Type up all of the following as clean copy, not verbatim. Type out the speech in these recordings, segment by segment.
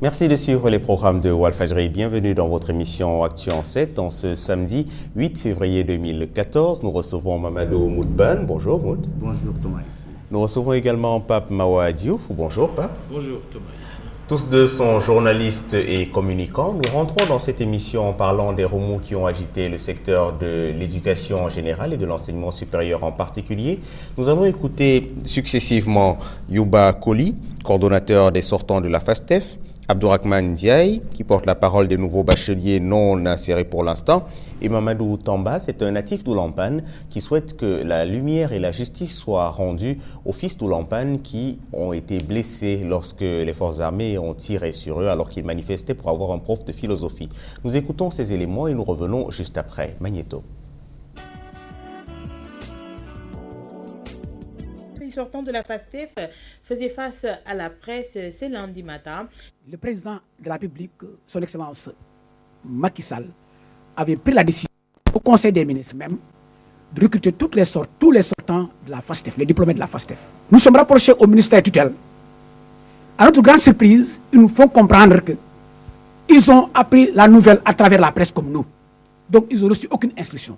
Merci de suivre les programmes de Walfadjri. Bienvenue dans votre émission Actu en 7. En ce samedi 8 février 2014, nous recevons Mamadou Moudban. Bonjour Moud. Bonjour Thomas. Nous recevons également Pape Mawa Diouf. Bonjour Pape. Bonjour Thomas. Tous deux sont journalistes et communicants. Nous rentrons dans cette émission en parlant des remous qui ont agité le secteur de l'éducation en général et de l'enseignement supérieur en particulier. Nous allons écouter successivement Youba Koli, coordonnateur des sortants de la FASTEF, Abdourahmane Ndiaye, qui porte la parole des nouveaux bacheliers non insérés pour l'instant, et Mamadou Tamba, c'est un natif d'Oulampane qui souhaite que la lumière et la justice soient rendues aux fils d'Oulampane qui ont été blessés lorsque les forces armées ont tiré sur eux alors qu'ils manifestaient pour avoir un prof de philosophie. Nous écoutons ces éléments et nous revenons juste après. Magnéto. Les sortants de la FASTEF faisaient face à la presse ce lundi matin. Le président de la République, son Excellence Macky Sall, avait pris la décision au Conseil des ministres même de recruter tous les sortants de la FASTEF, les diplômés de la FASTEF. Nous sommes rapprochés au ministère tutelle. À notre grande surprise, ils nous font comprendre qu'ils ont appris la nouvelle à travers la presse comme nous. Donc ils n'ont reçu aucune instruction.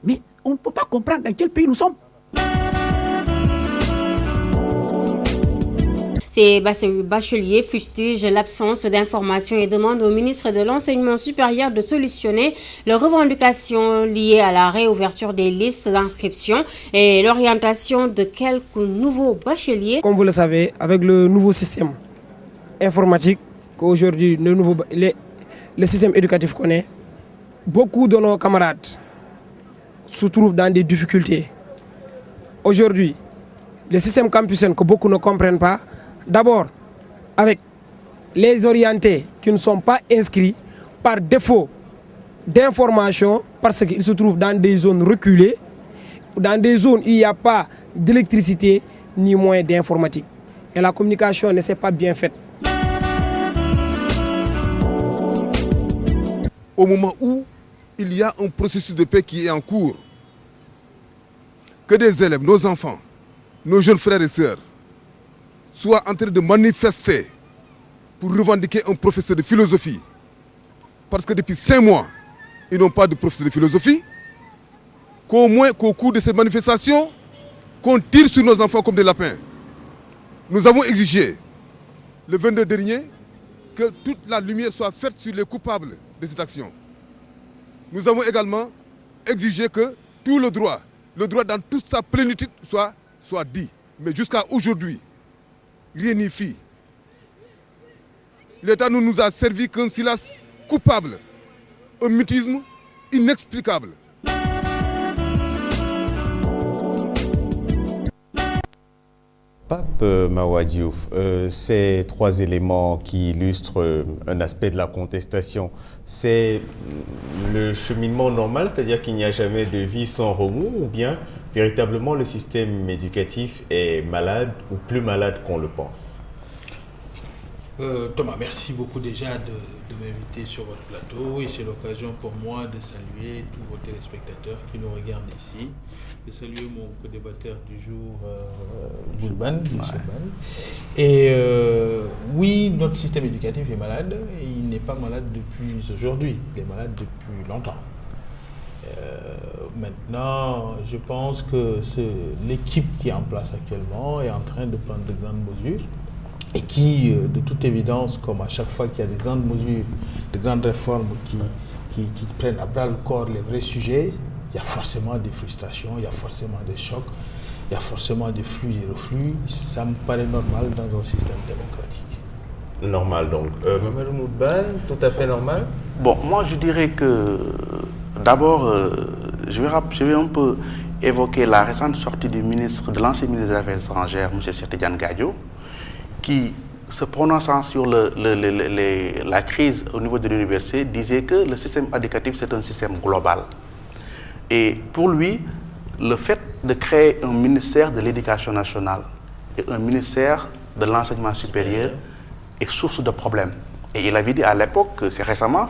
Mais on ne peut pas comprendre dans quel pays nous sommes. Ces bacheliers fustigent l'absence d'informations et demandent au ministre de l'Enseignement supérieur de solutionner leurs revendications liées à la réouverture des listes d'inscription et l'orientation de quelques nouveaux bacheliers. Comme vous le savez, avec le nouveau système informatique qu'aujourd'hui le système éducatif connaît, beaucoup de nos camarades se trouvent dans des difficultés. Aujourd'hui, le système campusien que beaucoup ne comprennent pas, d'abord, avec les orientés qui ne sont pas inscrits par défaut d'information, parce qu'ils se trouvent dans des zones reculées, dans des zones où il n'y a pas d'électricité ni moyens d'informatique. Et la communication ne s'est pas bien faite. Au moment où il y a un processus de paix qui est en cours, que des élèves, nos enfants, nos jeunes frères et sœurs, soient en train de manifester pour revendiquer un professeur de philosophie. Parce que depuis 5 mois, ils n'ont pas de professeur de philosophie. Qu'au moins, qu'au cours de cette manifestation, qu'on tire sur nos enfants comme des lapins. Nous avons exigé, le 22 dernier, que toute la lumière soit faite sur les coupables de cette action. Nous avons également exigé que tout le droit dans toute sa plénitude soit dit. Mais jusqu'à aujourd'hui, rien n'y fit. L'État ne nous a servi qu'un silence coupable, un mutisme inexplicable. Pape Mawa Diouf, ces 3 éléments qui illustrent un aspect de la contestation, c'est le cheminement normal, c'est-à-dire qu'il n'y a jamais de vie sans remous, ou bien véritablement le système éducatif est malade ou plus malade qu'on le pense? Thomas, merci beaucoup déjà de m'inviter sur votre plateau et c'est l'occasion pour moi de saluer tous vos téléspectateurs qui nous regardent ici, de saluer mon co-débatteur du jour, Moudban. Et oui, notre système éducatif est malade et il n'est pas malade depuis aujourd'hui, il est malade depuis longtemps. Maintenant, je pense que l'équipe qui est en place actuellement est en train de prendre de grandes mesures et qui, de toute évidence, comme à chaque fois qu'il y a de grandes mesures, de grandes réformes qui prennent à bras le corps les vrais sujets, il y a forcément des frustrations, il y a forcément des chocs, il y a forcément des flux et reflux. Ça me paraît normal dans un système démocratique. Normal donc. Mamadou Moudban, tout à fait normal? Bon, moi je dirais que d'abord, je vais un peu évoquer la récente sortie du ministre, de l'ancien ministre des Affaires étrangères, M. Cheikh Tidiane Gadio, qui, se prononçant sur la crise au niveau de l'université, disait que le système éducatif, c'est un système global. Et pour lui, le fait de créer un ministère de l'éducation nationale et un ministère de l'enseignement supérieur est source de problèmes. Et il avait dit à l'époque, c'est récemment,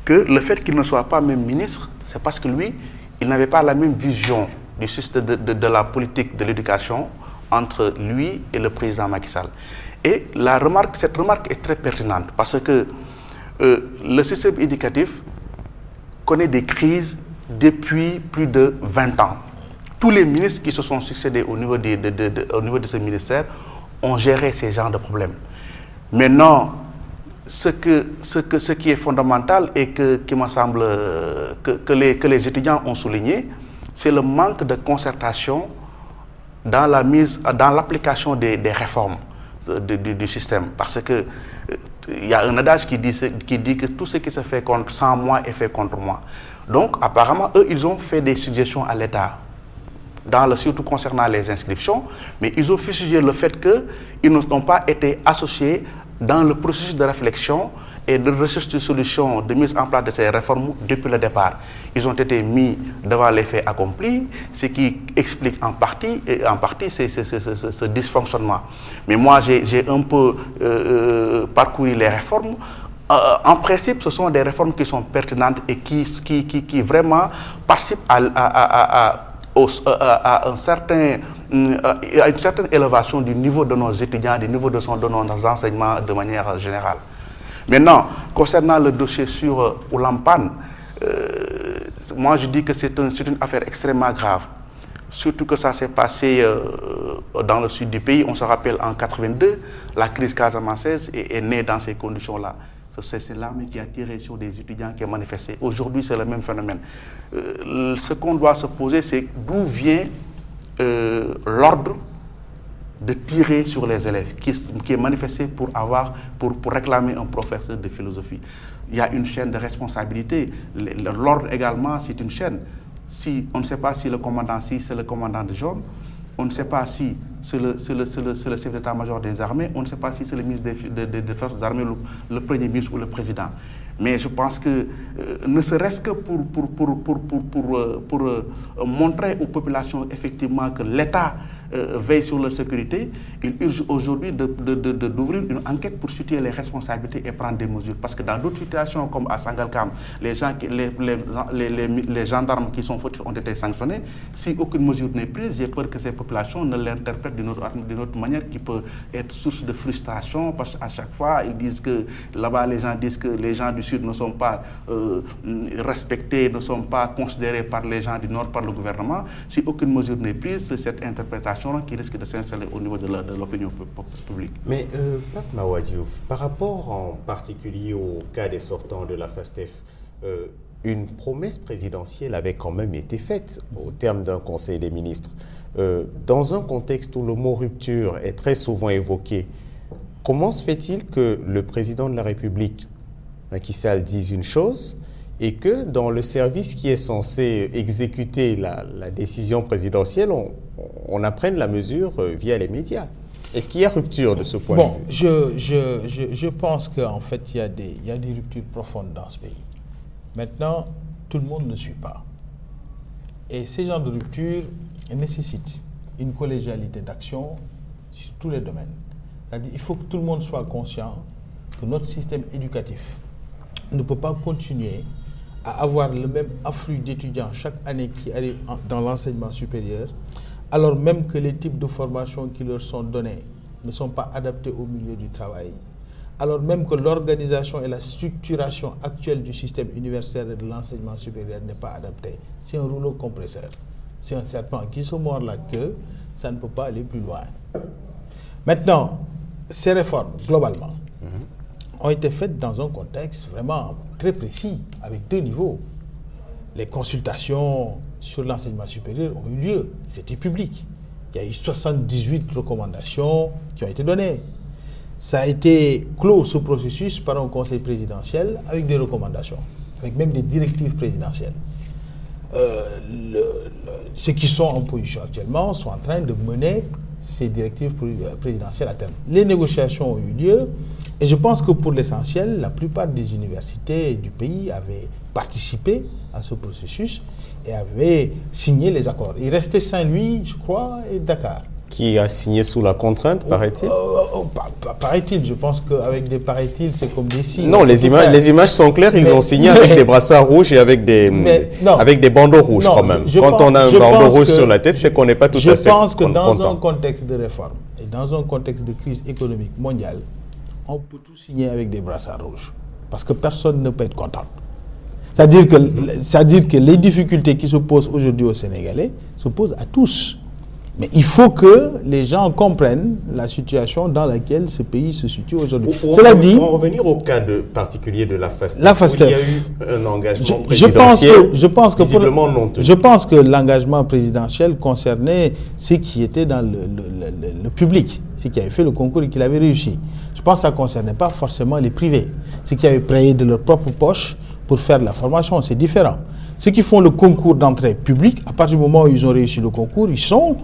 que le fait qu'il ne soit pas même ministre, c'est parce que lui, il n'avait pas la même vision du système de la politique de l'éducation entre lui et le président Macky Sall. Et cette remarque est très pertinente parce que le système éducatif connaît des crises depuis plus de 20 ans. Tous les ministres qui se sont succédés au niveau de ce ministère ont géré ces genres de problèmes. Maintenant, ce qui est fondamental et qui me semble que les étudiants ont souligné, c'est le manque de concertation dans l'application des réformes du système. Parce que il y a un adage qui dit que tout ce qui se fait sans moi est fait contre moi. Donc, apparemment, eux, ils ont fait des suggestions à l'État, surtout concernant les inscriptions, mais ils ont fustigé le fait qu'ils n'ont pas été associés dans le processus de réflexion et de recherche de solutions, de mise en place de ces réformes depuis le départ. Ils ont été mis devant les faits accomplis, ce qui explique en partie ce dysfonctionnement. Mais moi, j'ai un peu parcouru les réformes. En principe, ce sont des réformes qui sont pertinentes et qui vraiment participent à une certaine élévation du niveau de nos étudiants, du niveau de nos enseignements de manière générale. Maintenant, concernant le dossier sur Oulampan, moi je dis que c'est une affaire extrêmement grave. Surtout que ça s'est passé dans le sud du pays. On se rappelle en 82, la crise casamançaise est née dans ces conditions-là. C'est l'armée qui a tiré sur des étudiants qui ont manifesté. Aujourd'hui, c'est le même phénomène. Ce qu'on doit se poser, c'est d'où vient l'ordre de tirer sur les élèves, qui est manifesté pour réclamer un professeur de philosophie. Il y a une chaîne de responsabilité. L'ordre également, c'est une chaîne. Si on ne sait pas si le commandant, c'est le commandant de zone, on ne sait pas si c'est le chef d'état-major des armées, on ne sait pas si c'est le ministre des forces armées, le premier ministre ou le président. Mais je pense que, ne serait-ce que pour montrer aux populations effectivement que l'État veille sur leur sécurité, il urge aujourd'hui d'ouvrir une enquête pour situer les responsabilités et prendre des mesures. Parce que dans d'autres situations, comme à Sangalkam, les gendarmes qui sont fautifs ont été sanctionnés. Si aucune mesure n'est prise, j'ai peur que ces populations ne l'interprètent d'une autre manière qui peut être source de frustration, parce qu'à chaque fois, ils disent que là-bas, les gens disent que les gens du Sud ne sont pas respectés, ne sont pas considérés par les gens du Nord, par le gouvernement. Si aucune mesure n'est prise, c'est cette interprétation qui risque de s'installer au niveau de l'opinion publique. Mais Pape Mawa Diouf, par rapport en particulier au cas des sortants de la FASTEF, une promesse présidentielle avait quand même été faite au terme d'un conseil des ministres. Dans un contexte où le mot rupture est très souvent évoqué, comment se fait-il que le président de la République, Macky Sall, dise une chose et que dans le service qui est censé exécuter la décision présidentielle, on apprenne la mesure via les médias? Est-ce qu'il y a rupture de ce point de vue? Je pense qu'en fait, il y a des ruptures profondes dans ce pays. Maintenant, tout le monde ne suit pas. Et ces genres de ruptures nécessitent une collégialité d'action sur tous les domaines. C'est-à-dire qu'il faut que tout le monde soit conscient que notre système éducatif ne peut pas continuer à avoir le même afflux d'étudiants chaque année qui arrivent dans l'enseignement supérieur, alors même que les types de formations qui leur sont donnés ne sont pas adaptés au milieu du travail, alors même que l'organisation et la structuration actuelle du système universitaire et de l'enseignement supérieur n'est pas adaptée. C'est un rouleau compresseur. C'est un serpent qui se mord la queue, ça ne peut pas aller plus loin. Maintenant, ces réformes, globalement, ont été faites dans un contexte vraiment très précis, avec deux niveaux. Les consultations sur l'enseignement supérieur ont eu lieu, c'était public. Il y a eu 78 recommandations qui ont été données. Ça a été clos, ce processus, par un conseil présidentiel avec des recommandations, avec même des directives présidentielles. Ceux qui sont en position actuellement sont en train de mener ces directives présidentielles à terme. Les négociations ont eu lieu et je pense que pour l'essentiel, la plupart des universités du pays avaient participé à ce processus et avaient signé les accords. Il restait Saint-Louis, je crois, et Dakar. Qui a signé sous la contrainte, paraît-il? Paraît-il, je pense qu'avec des paraît-il, c'est comme des signes. Non, les images sont claires, ils ont signé avec des brassards rouges et avec des bandeaux rouges quand même. Quand on a un bandeau rouge sur la tête, c'est qu'on n'est pas tout à fait Je pense que dans content. un contexte de réforme et dans un contexte de crise économique mondiale, on peut tout signer avec des brassards rouges. Parce que personne ne peut être content. C'est-à-dire que les difficultés qui se posent aujourd'hui aux Sénégalais se posent à tous. Mais il faut que les gens comprennent la situation dans laquelle ce pays se situe aujourd'hui. Cela dit, pour en revenir au cas particulier de la FASTEF, il y a eu un engagement présidentiel visiblement non tenu. Je pense que l'engagement présidentiel concernait ceux qui étaient dans le public, ceux qui avaient fait le concours et qui l'avaient réussi. Je pense que ça ne concernait pas forcément les privés, ceux qui avaient payé de leur propre poche pour faire la formation, c'est différent. Ceux qui font le concours d'entrée publique, à partir du moment où ils ont réussi le concours, ils sont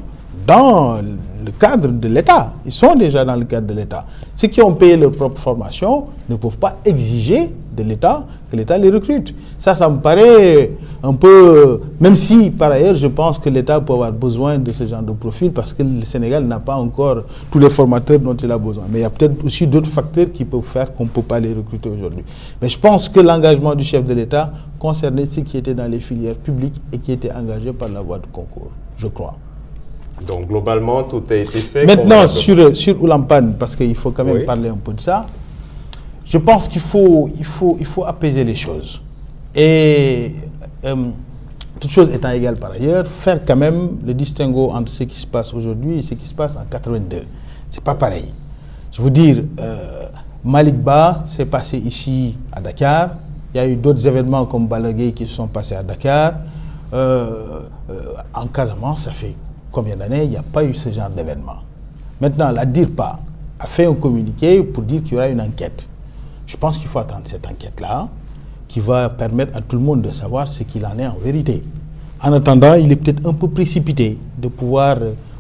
dans le cadre de l'État. Ils sont déjà dans le cadre de l'État. Ceux qui ont payé leur propre formation ne peuvent pas exiger de l'État que l'État les recrute. Ça me paraît un peu... Même si, par ailleurs, je pense que l'État peut avoir besoin de ce genre de profil parce que le Sénégal n'a pas encore tous les formateurs dont il a besoin. Mais il y a peut-être aussi d'autres facteurs qui peuvent faire qu'on ne peut pas les recruter aujourd'hui. Mais je pense que l'engagement du chef de l'État concernait ceux qui étaient dans les filières publiques et qui étaient engagés par la voie de concours, je crois. Donc, globalement, tout a été fait. Maintenant, sur Oulampan, parce qu'il faut quand même parler un peu de ça, je pense qu'il faut apaiser les choses. Et, toutes choses étant égales par ailleurs, faire quand même le distinguo entre ce qui se passe aujourd'hui et ce qui se passe en 82. C'est pas pareil. Je veux dire, Malick Ba s'est passé ici à Dakar. Il y a eu d'autres événements comme Balaguer qui se sont passés à Dakar. En Casamance, ça fait combien d'années, il n'y a pas eu ce genre d'événement. Maintenant, la DIRPA a fait un communiqué pour dire qu'il y aura une enquête. Je pense qu'il faut attendre cette enquête-là, qui va permettre à tout le monde de savoir ce qu'il en est en vérité. En attendant, il est peut-être un peu précipité de pouvoir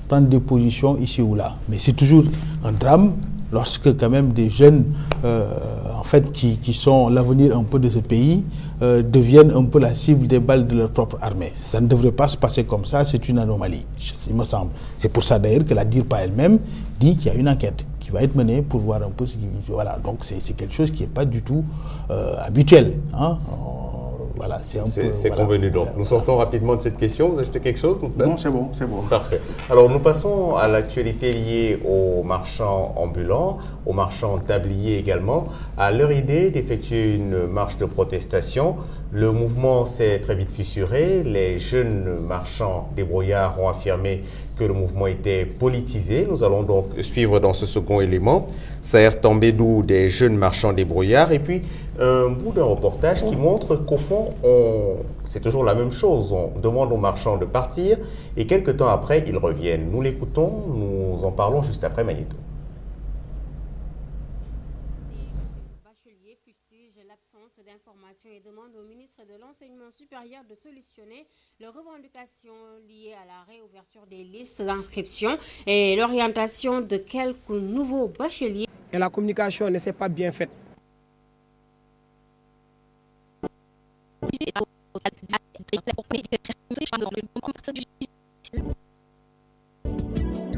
prendre des positions ici ou là. Mais c'est toujours un drame lorsque quand même des jeunes, en fait, qui sont l'avenir un peu de ce pays, deviennent un peu la cible des balles de leur propre armée. Ça ne devrait pas se passer comme ça, c'est une anomalie, il me semble. C'est pour ça d'ailleurs que la DIRPA elle-même dit qu'il y a une enquête qui va être menée pour voir un peu ce qui... Voilà, donc c'est quelque chose qui n'est pas du tout habituel. Hein. Voilà, c'est convenu donc. Nous sortons rapidement de cette question. Vous ajoutez quelque chose? Non, c'est bon, c'est bon. Parfait. Alors, nous passons à l'actualité liée aux marchands ambulants, aux marchands tabliers également. À leur idée d'effectuer une marche de protestation, le mouvement s'est très vite fissuré. Les jeunes marchands débrouillards ont affirmé que le mouvement était politisé. Nous allons donc suivre dans ce second élément Saher Tambédou des jeunes marchands débrouillards et puis un bout d'un reportage qui montre qu'au fond, c'est toujours la même chose. On demande aux marchands de partir et quelques temps après, ils reviennent. Nous l'écoutons, nous en parlons juste après Magnéto. Bachelier fustige l'absence d'informations et demande au ministre de l'Enseignement supérieur de solutionner les revendications liées à la réouverture des listes d'inscription et l'orientation de quelques nouveaux bacheliers. Et la communication ne s'est pas bien faite.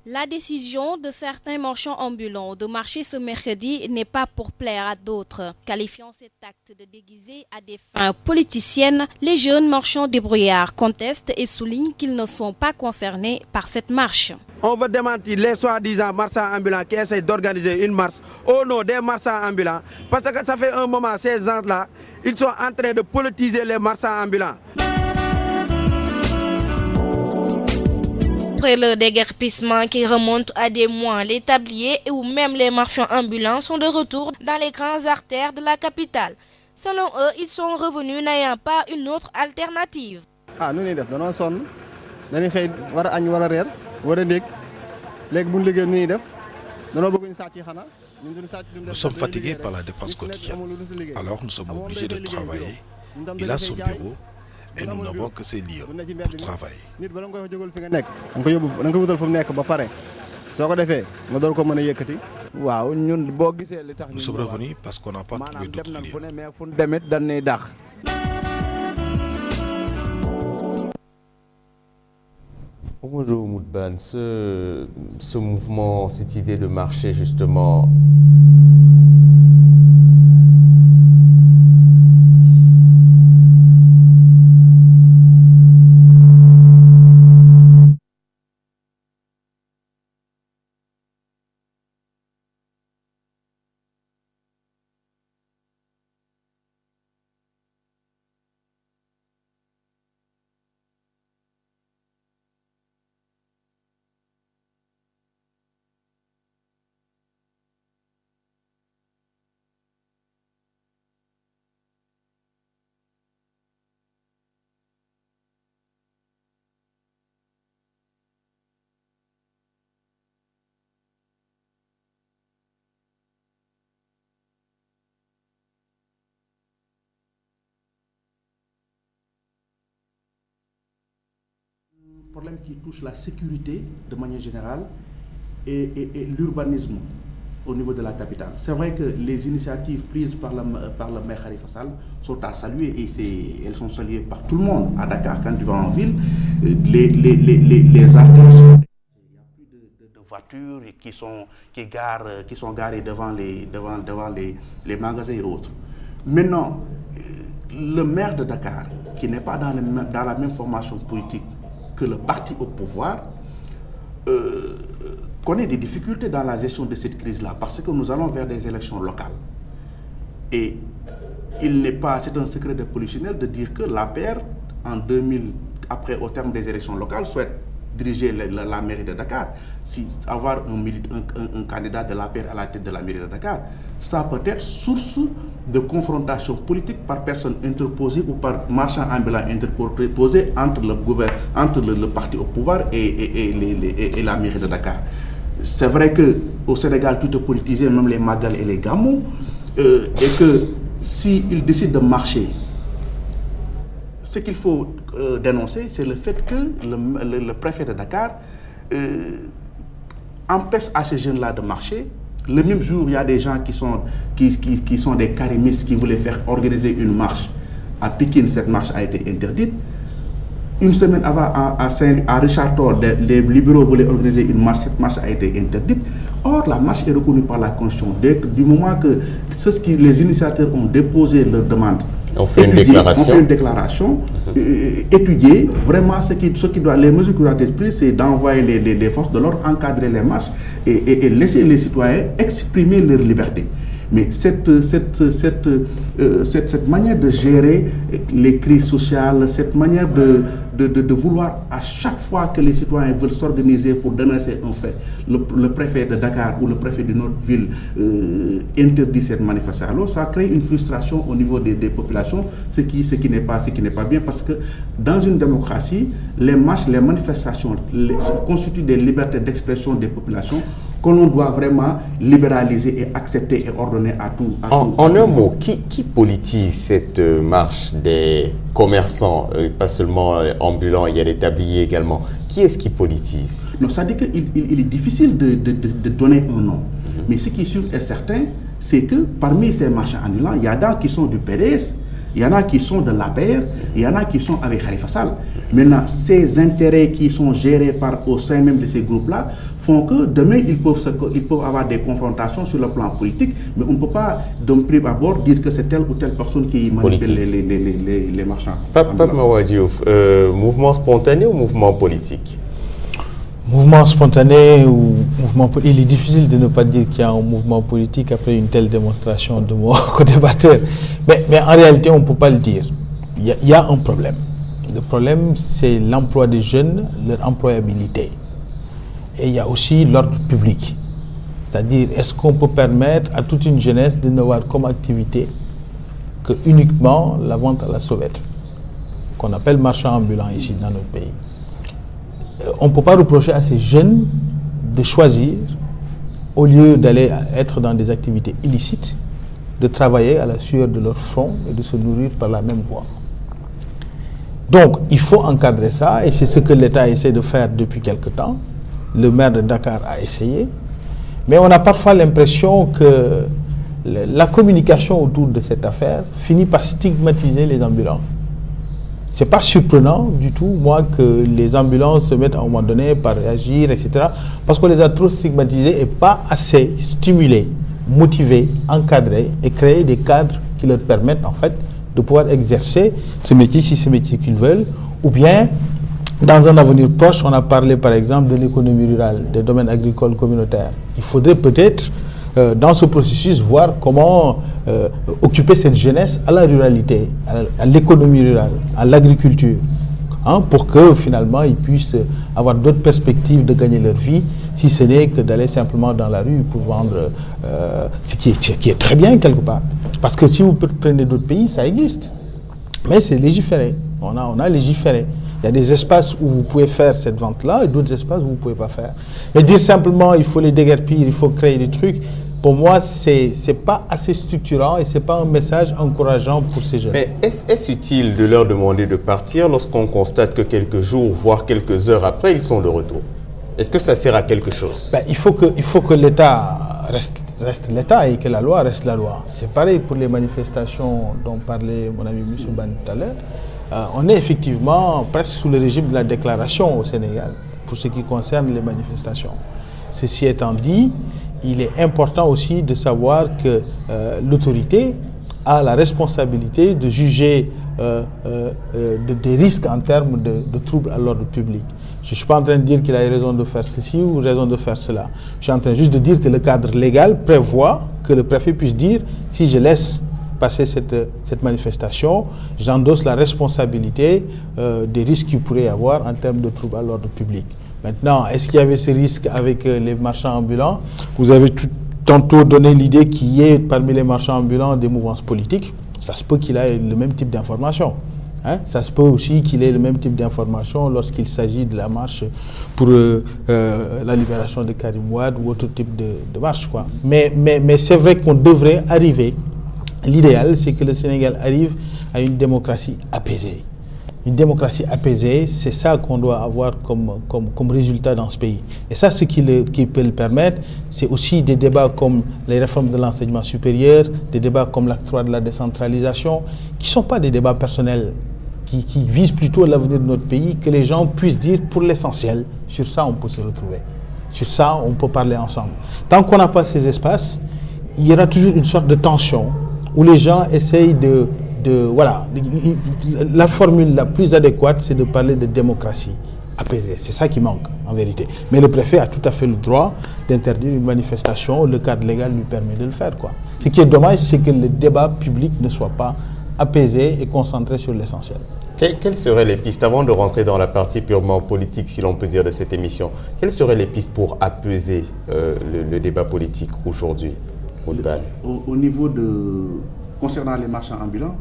La décision de certains marchands ambulants de marcher ce mercredi n'est pas pour plaire à d'autres. Qualifiant cet acte de déguisé à des fins politiciennes, les jeunes marchands débrouillards contestent et soulignent qu'ils ne sont pas concernés par cette marche. On veut démentir les soi-disant marchands ambulants qui essaient d'organiser une marche au nom des marchands ambulants. Parce que ça fait un moment, ces gens-là, ils sont en train de politiser les marchands ambulants. Après le déguerpissement qui remonte à des mois, les tabliers ou même les marchands ambulants sont de retour dans les grandes artères de la capitale. Selon eux, ils sont revenus n'ayant pas une autre alternative. Nous sommes fatigués par la dépense quotidienne. Alors nous sommes obligés de travailler. Il a son bureau et nous n'avons que ces lieux pour travailler. Nous sommes revenus parce qu'on n'a pas trouvé d'autres lieux. Oumodou Moudban, ce mouvement, cette idée de marché justement, problème qui touche la sécurité de manière générale et l'urbanisme au niveau de la capitale. C'est vrai que les initiatives prises par le maire Khalifa Sall sont à saluer et elles sont saluées par tout le monde. À Dakar, quand tu vas en ville, les artères sont... Il n'y a plus de voitures qui sont garées devant les magasins et autres. Maintenant, le maire de Dakar, qui n'est pas dans la même formation politique que le parti au pouvoir, connaît des difficultés dans la gestion de cette crise-là, parce que nous allons vers des élections locales. Et c'est un secret de polichinelle de dire que l'APR, en 2000, après, au terme des élections locales, souhaite diriger la mairie de Dakar. Si avoir un candidat de l'APR à la tête de la mairie de Dakar, ça peut être source de confrontation politique par personne interposée ou par marchand ambulant interposé entre le parti au pouvoir et la mairie de Dakar. C'est vrai qu'au Sénégal, tout est politisé, même les Magal et les Gamou, et que s'ils décident de marcher, ce qu'il faut dénoncer, c'est le fait que le préfet de Dakar empêche à ces jeunes-là de marcher. Le même jour, il y a des gens qui sont des karimistes qui voulaient faire organiser une marche. À Pékin, cette marche a été interdite. Une semaine avant, à Richard Toll, les libéraux voulaient organiser une marche, cette marche a été interdite. Or, la marche est reconnue par la Constitution. Du moment que les initiateurs ont déposé leur demande, on fait une déclaration, étudier vraiment les mesures qui doivent être prises, c'est d'envoyer les forces de l'ordre, encadrer les marches et laisser les citoyens exprimer leur liberté. Mais cette manière de gérer les crises sociales, cette manière de vouloir à chaque fois que les citoyens veulent s'organiser pour dénoncer un fait, le préfet de Dakar ou le préfet d'une autre ville interdit cette manifestation. Alors ça crée une frustration au niveau des populations, ce qui n'est pas bien, parce que dans une démocratie, les marches, les manifestations constituent des libertés d'expression des populations que l'on doit vraiment libéraliser et accepter et ordonner à tout. En un mot, qui politise cette marche des commerçants, pas seulement ambulants, il y a des tabliers également. Qui est-ce qui politise? Non, ça dit qu'il est difficile de donner un nom. Mais ce qui est sûr et certain, c'est que parmi ces marchands ambulants, il y en a qui sont du PDS, il y en a qui sont de l'APR, il y en a qui sont avec Khalifa Sall. Maintenant, ces intérêts qui sont gérés au sein même de ces groupes-là font que demain, ils peuvent avoir des confrontations sur le plan politique, mais on ne peut pas, d'un prime abord, dire que c'est telle ou telle personne qui manipule les marchands. Pape Mawadiouf, mouvement spontané ou mouvement politique? Mouvement spontané ou mouvement politique, il est difficile de ne pas dire qu'il y a un mouvement politique après une telle démonstration de mon co-débatteur. Mais en réalité, on ne peut pas le dire. Il y a un problème. Le problème, c'est l'emploi des jeunes, leur employabilité. Et il y a aussi l'ordre public. C'est-à-dire, est-ce qu'on peut permettre à toute une jeunesse de n'avoir comme activité que uniquement la vente à la sauvette, qu'on appelle marchand ambulant ici dans notre pays. On ne peut pas reprocher à ces jeunes de choisir, au lieu d'aller être dans des activités illicites, de travailler à la sueur de leur front et de se nourrir par la même voie. Donc, il faut encadrer ça, et c'est ce que l'État essaie de faire depuis quelque temps. Le maire de Dakar a essayé, mais on a parfois l'impression que la communication autour de cette affaire finit par stigmatiser les ambulants. c'est pas surprenant du tout, moi, que les ambulants se mettent à un moment donné par réagir, etc. Parce qu'on les a trop stigmatisés et pas assez stimulés, motivés, encadrés et créer des cadres qui leur permettent, en fait, de pouvoir exercer ce métier, si c'est ce métier qu'ils veulent, ou bien, dans un avenir proche, on a parlé, par exemple, de l'économie rurale, des domaines agricoles communautaires. Il faudrait peut-être, dans ce processus, voir comment occuper cette jeunesse à la ruralité, à l'économie rurale, à l'agriculture, hein, pour que finalement ils puissent avoir d'autres perspectives de gagner leur vie, si ce n'est que d'aller simplement dans la rue pour vendre, ce qui est très bien quelque part. Parce que si vous prenez d'autres pays, ça existe. Mais c'est légiféré. On a légiféré. Il y a des espaces où vous pouvez faire cette vente-là et d'autres espaces où vous ne pouvez pas faire. Et dire simplement il faut les déguerpir, il faut créer des trucs, pour moi, c'est pas assez structurant et c'est pas un message encourageant pour ces jeunes. Mais est-ce utile de leur demander de partir lorsqu'on constate que quelques jours, voire quelques heures après, ils sont de retour? Est-ce que ça sert à quelque chose? Il faut que l'État reste l'État et que la loi reste la loi. C'est pareil pour les manifestations dont parlait mon ami M. Ban tout à l'heure. On est effectivement presque sous le régime de la déclaration au Sénégal, pour ce qui concerne les manifestations. Ceci étant dit, il est important aussi de savoir que l'autorité a la responsabilité de juger des risques en termes de troubles à l'ordre public. Je ne suis pas en train de dire qu'il a raison de faire ceci ou raison de faire cela. Je suis en train juste de dire que le cadre légal prévoit que le préfet puisse dire si je laisse passer cette manifestation, j'endosse la responsabilité des risques qu'il pourrait y avoir en termes de troubles à l'ordre public. Maintenant, est-ce qu'il y avait ces risques avec les marchands ambulants? Vous avez tantôt donné l'idée qu'il y ait parmi les marchands ambulants des mouvances politiques. Ça se peut qu'il ait le même type d'information. Hein? Ça se peut aussi qu'il ait le même type d'information lorsqu'il s'agit de la marche pour la libération de Karim Wade ou autre type de marche, quoi. Mais c'est vrai qu'on devrait arriver. L'idéal, c'est que le Sénégal arrive à une démocratie apaisée. Une démocratie apaisée, c'est ça qu'on doit avoir comme résultat dans ce pays. Et ça, ce qui peut le permettre, c'est aussi des débats comme les réformes de l'enseignement supérieur, des débats comme l'acte 3 de la décentralisation, qui ne sont pas des débats personnels, qui visent plutôt l'avenir de notre pays, que les gens puissent dire pour l'essentiel, sur ça on peut se retrouver. Sur ça, on peut parler ensemble. Tant qu'on n'a pas ces espaces, il y aura toujours une sorte de tension où les gens essayent voilà, la formule la plus adéquate, c'est de parler de démocratie apaisée. C'est ça qui manque, en vérité. Mais le préfet a tout à fait le droit d'interdire une manifestation. Le cadre légal lui permet de le faire, quoi. Ce qui est dommage, c'est que le débat public ne soit pas apaisé et concentré sur l'essentiel. Quelles seraient les pistes, avant de rentrer dans la partie purement politique, si l'on peut dire, de cette émission, quelles seraient les pistes pour apaiser le débat politique aujourd'hui, au niveau concernant les marchands ambulants?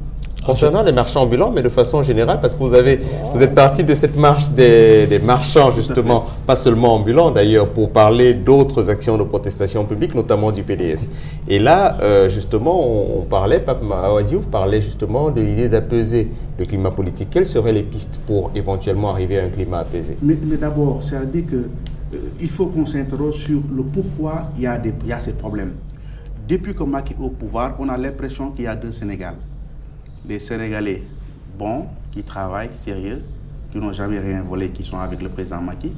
Concernant les marchands ambulants, mais de façon générale, parce que vous êtes parti de cette marche des marchands, justement, pas seulement ambulants d'ailleurs, pour parler d'autres actions de protestation publique, notamment du PDS. Et là, justement, on parlait, Pape Mahawa Diouf parlait justement de l'idée d'apaiser le climat politique. Quelles seraient les pistes pour éventuellement arriver à un climat apaisé? Mais d'abord, c'est-à-dire qu'il faut qu'on s'interroge sur le pourquoi il y a ces problèmes. Depuis que Macky est au pouvoir, on a l'impression qu'il y a deux Sénégal. Les Sénégalais bons, qui travaillent, sérieux, qui n'ont jamais rien volé, qui sont avec le président Macky,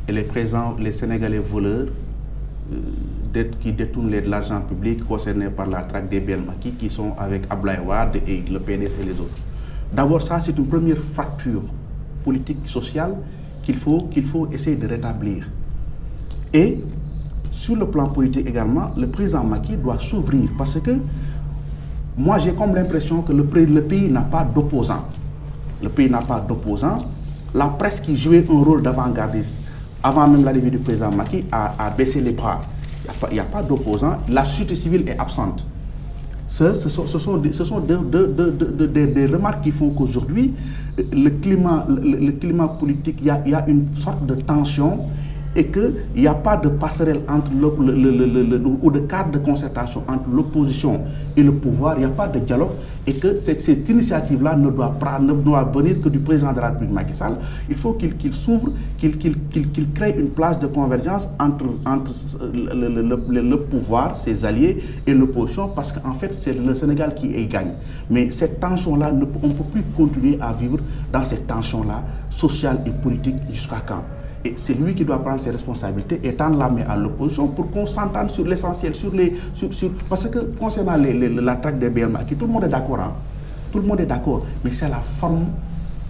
et les Sénégalais voleurs qui détournent de l'argent public concerné par la traque des biens Macky, qui sont avec Abdoulaye Wade et le PDS et les autres. D'abord, ça, c'est une première fracture politique, sociale qu'il faut essayer de rétablir. Et sur le plan politique également, le président Macky doit s'ouvrir parce que moi, j'ai comme l'impression que le pays n'a pas d'opposants. Le pays n'a pas d'opposants. La presse qui jouait un rôle d'avant-gardiste, avant même l'arrivée du président Macky, a baissé les bras. Il n'y a pas d'opposants. La société civile est absente. Ce sont des remarques qui font qu'aujourd'hui, le climat politique, il y a une sorte de tension et qu'il n'y a pas de passerelle entre ou de cadre de concertation entre l'opposition et le pouvoir, il n'y a pas de dialogue, et que cette initiative-là ne doit venir que du président de la République Macky Sall. Il faut qu'il s'ouvre, qu'il crée une plage de convergence entre le pouvoir, ses alliés, et l'opposition, parce qu'en fait, c'est le Sénégal qui y gagne. Mais cette tension-là, on ne peut plus continuer à vivre dans cette tension-là, sociale et politique, jusqu'à quand? Et c'est lui qui doit prendre ses responsabilités et tendre la main à l'opposition pour qu'on s'entende sur l'essentiel, parce que concernant la traque des biens acquis, tout le monde est d'accord, hein? Tout le monde est d'accord, mais c'est la forme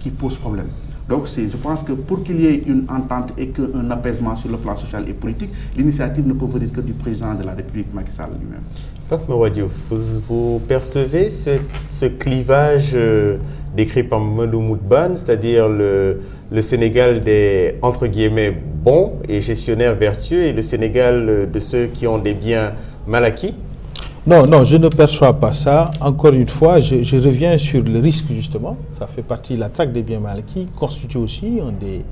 qui pose problème. Donc je pense que pour qu'il y ait une entente et qu'un apaisement sur le plan social et politique, l'initiative ne peut venir que du président de la République Macky Sall lui-même. Pape Mahawa Diouf, vous percevez ce clivage décrit par Mamadou Moutbane, c'est-à-dire le Sénégal des, entre guillemets, bons et gestionnaires vertueux, et le Sénégal de ceux qui ont des biens mal acquis? Non, je ne perçois pas ça. Encore une fois, je reviens sur le risque, justement. Ça fait partie de la traque des biens mal acquis, constitue aussi un des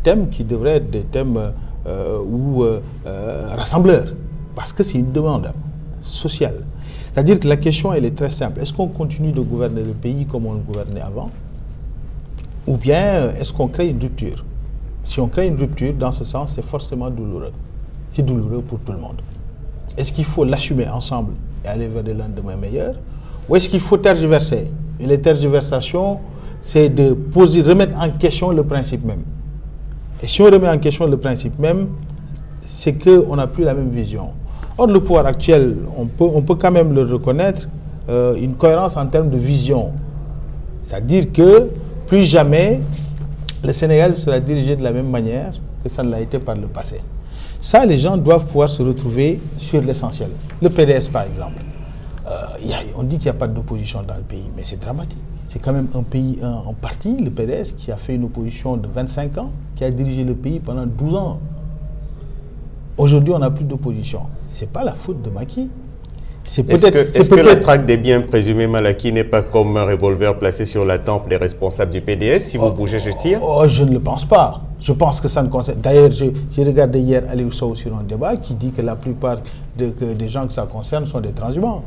thèmes qui devraient être des thèmes rassembleurs, parce que c'est une demande sociale. C'est-à-dire que la question, elle est très simple. Est-ce qu'on continue de gouverner le pays comme on le gouvernait avant? Ou bien est-ce qu'on crée une rupture? Si on crée une rupture, dans ce sens, c'est forcément douloureux. C'est douloureux pour tout le monde. Est-ce qu'il faut l'assumer ensemble et aller vers des lendemains meilleurs? Ou est-ce qu'il faut tergiverser? Et les tergiversations, c'est de remettre en question le principe même. Et si on remet en question le principe même, c'est qu'on n'a plus la même vision. Or, le pouvoir actuel, on peut quand même le reconnaître, une cohérence en termes de vision. C'est-à-dire que plus jamais le Sénégal sera dirigé de la même manière que ça ne l'a été par le passé. Ça, les gens doivent pouvoir se retrouver sur l'essentiel. Le PDS, par exemple. On dit qu'il n'y a pas d'opposition dans le pays, mais c'est dramatique. C'est quand même un pays, un parti, le PDS, qui a fait une opposition de 25 ans, qui a dirigé le pays pendant 12 ans. Aujourd'hui, on n'a plus d'opposition. Ce n'est pas la faute de Macky. Est-ce que la traque des biens présumés mal acquis n'est pas comme un revolver placé sur la tempe des responsables du PDS? Si vous bougez, je tire. Je ne le pense pas. Je pense que ça ne concerne... D'ailleurs, j'ai regardé hier Aliou Sow sur un débat qui dit que la plupart des gens que ça concerne sont des transhumants.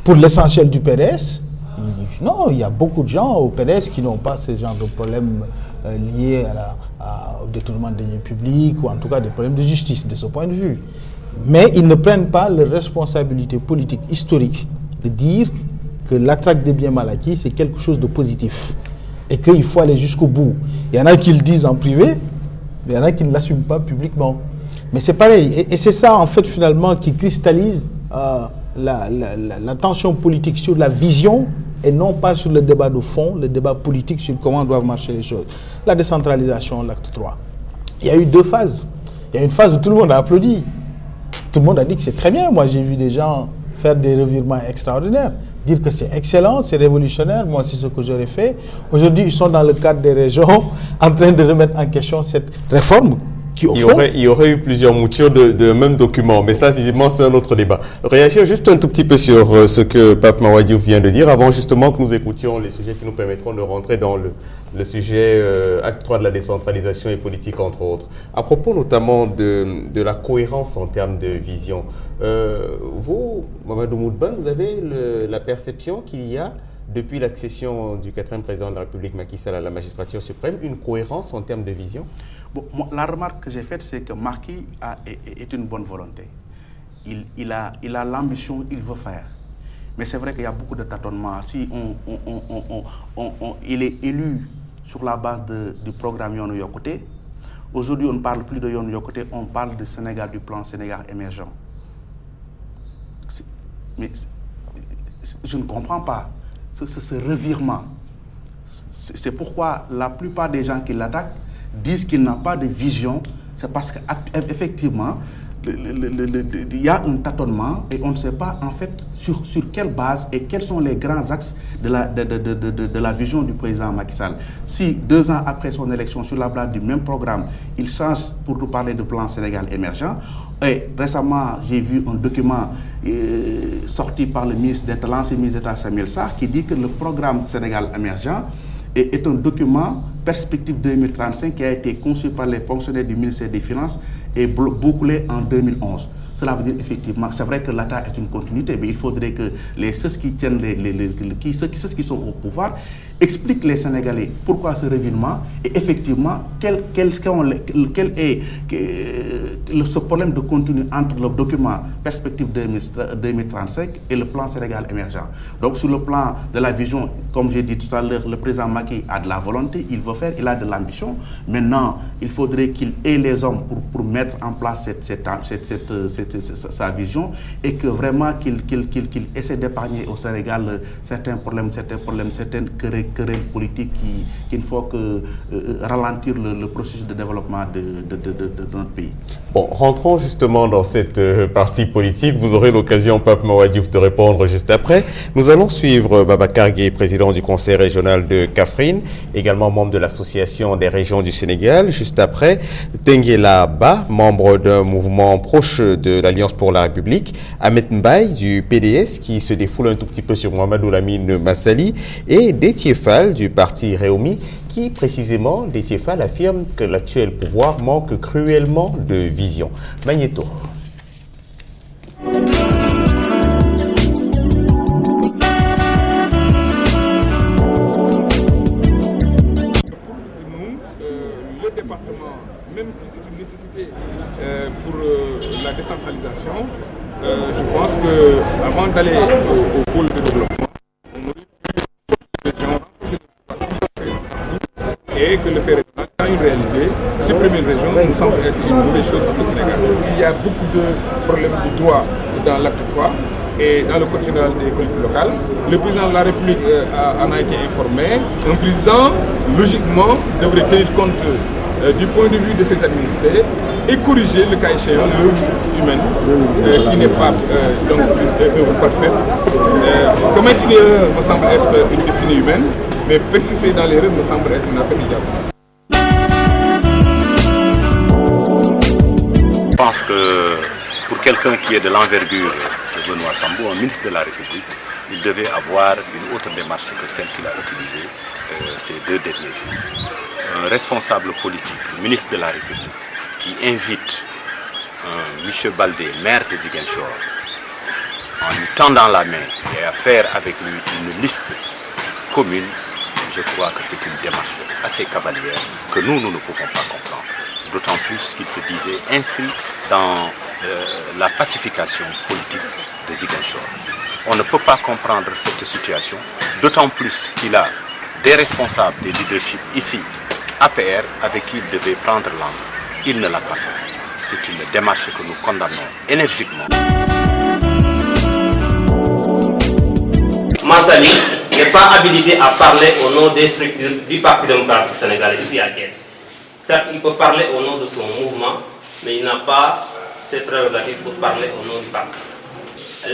Pour l'essentiel du PDS, non, il y a beaucoup de gens au PDS qui n'ont pas ce genre de problèmes liés au détournement des deniers publics, ou en tout cas des problèmes de justice de ce point de vue. Mais ils ne prennent pas leur responsabilité politique historique de dire que la traque des biens mal acquis, c'est quelque chose de positif et qu'il faut aller jusqu'au bout. Il y en a qui le disent en privé, mais il y en a qui ne l'assument pas publiquement. Mais c'est pareil, et c'est ça en fait finalement qui cristallise la tension politique sur la vision et non pas sur le débat de fond, le débat politique sur comment doivent marcher les choses. La décentralisation, l'acte 3. Il y a eu deux phases. Il y a une phase où tout le monde a applaudi. Tout le monde a dit que c'est très bien. Moi, j'ai vu des gens faire des revirements extraordinaires, dire que c'est excellent, c'est révolutionnaire. Moi, c'est ce que j'aurais fait. Aujourd'hui, ils sont dans le cadre des régions en train de remettre en question cette réforme. Il y aurait eu plusieurs moutures de même document, mais ça, visiblement, c'est un autre débat. Réagir juste un tout petit peu sur ce que Pape Mahawa Diouf vient de dire, avant justement que nous écoutions les sujets qui nous permettront de rentrer dans le sujet acte 3 de la décentralisation et politique, entre autres. À propos notamment de la cohérence en termes de vision, vous, Mamadou Moutbane, vous avez la perception qu'il y a, depuis l'accession du 4e président de la République, Macky Sall, à la magistrature suprême, une cohérence en termes de vision? Bon, la remarque que j'ai faite, c'est que Macky est une bonne volonté. Il a l'ambition, il veut faire. Mais c'est vrai qu'il y a beaucoup de tâtonnements. Si il est élu sur la base du programme Yoonu Yokkute, aujourd'hui on ne parle plus de Yoonu Yokkute, on parle du Sénégal, du plan Sénégal émergent. Mais je ne comprends pas ce revirement. C'est pourquoi la plupart des gens qui l'attaquent disent qu'il n'a pas de vision. C'est parce qu'effectivement, il y a un tâtonnement et on ne sait pas en fait sur quelle base et quels sont les grands axes de la vision du président Macky Sall. Si 2 ans après son élection, sur la base du même programme, il change pour nous parler de plan Sénégal émergent. Et récemment, j'ai vu un document sorti par l'ancien ministre d'État Samuel Sarr qui dit que le programme Sénégal émergent est un document Perspective 2035 qui a été conçu par les fonctionnaires du ministère des Finances et bouclé en 2011. Cela veut dire effectivement, c'est vrai que l'État est une continuité, mais il faudrait que ceux qui tiennent ceux qui sont au pouvoir expliquent les Sénégalais pourquoi ce revirement et effectivement quel est ce problème de contenu entre le document Perspective 2035 et le plan Sénégal émergent. Donc sur le plan de la vision, comme j'ai dit tout à l'heure, le président Macky a de la volonté, il veut faire, il a de l'ambition. Maintenant, il faudrait qu'il ait les hommes pour mettre en place sa vision et que vraiment qu'il essaie d'épargner au Sénégal certaines querelles politiques qu'il ne faut que ralentir le processus de développement de notre pays. Bon, rentrons justement dans cette partie politique. Vous aurez l'occasion, Pape Mawadiouf, de répondre juste après. Nous allons suivre Babacar Gueye, président du conseil régional de Kaffrine, également membre de l'association des régions du Sénégal. Juste après, Tenguela Ba, membre d'un mouvement proche de l'Alliance pour la République, Ahmed Mbaye du PDS, qui se défoule un tout petit peu sur Mohamedou Lamine Massali, et Déthié Fall du parti Réumi, qui précisément, Déthié Fall affirme que l'actuel pouvoir manque cruellement de vision. Magnéto. Le département, même si c'est une nécessité pour la décentralisation, je pense qu'avant d'aller au pôle de développement, on aurait pu et que le fait régional, quand il réalisé, supprimer une région nous semble être une mauvaise chose pour le Sénégal. Il y a beaucoup de problèmes de droit dans l'acte 3 et dans le code général des collectivités locales. Le président de la République en a été informé. Un président, logiquement, devrait tenir compte du point de vue de ses administrés et corriger le cas échéant l'œuvre humaine qui n'est pas donc une œuvre parfaite. Commettre une erreur me semble être une destinée humaine, mais persister dans l'erreur me semble être une affaire du diable. Je pense que pour quelqu'un qui est de l'envergure de Benoît Sambou, un ministre de la République, il devait avoir une autre démarche que celle qu'il a utilisée ces 2 derniers jours. Un responsable politique, le ministre de la République, qui invite M. Baldé, maire de Ziguinchor, en lui tendant la main et à faire avec lui une liste commune, je crois que c'est une démarche assez cavalière que nous ne pouvons pas comprendre. D'autant plus qu'il se disait inscrit dans la pacification politique de Ziguinchor. On ne peut pas comprendre cette situation, d'autant plus qu'il a des responsables des leaderships ici, APR, avec qui il devait prendre langue. Il ne l'a pas fait. C'est une démarche que nous condamnons énergiquement. Massali n'est pas habilité à parler au nom des structures du Parti démocratique sénégalais ici à Thiès. Certes, il peut parler au nom de son mouvement, mais il n'a pas ses prérogatives pour parler au nom du parti.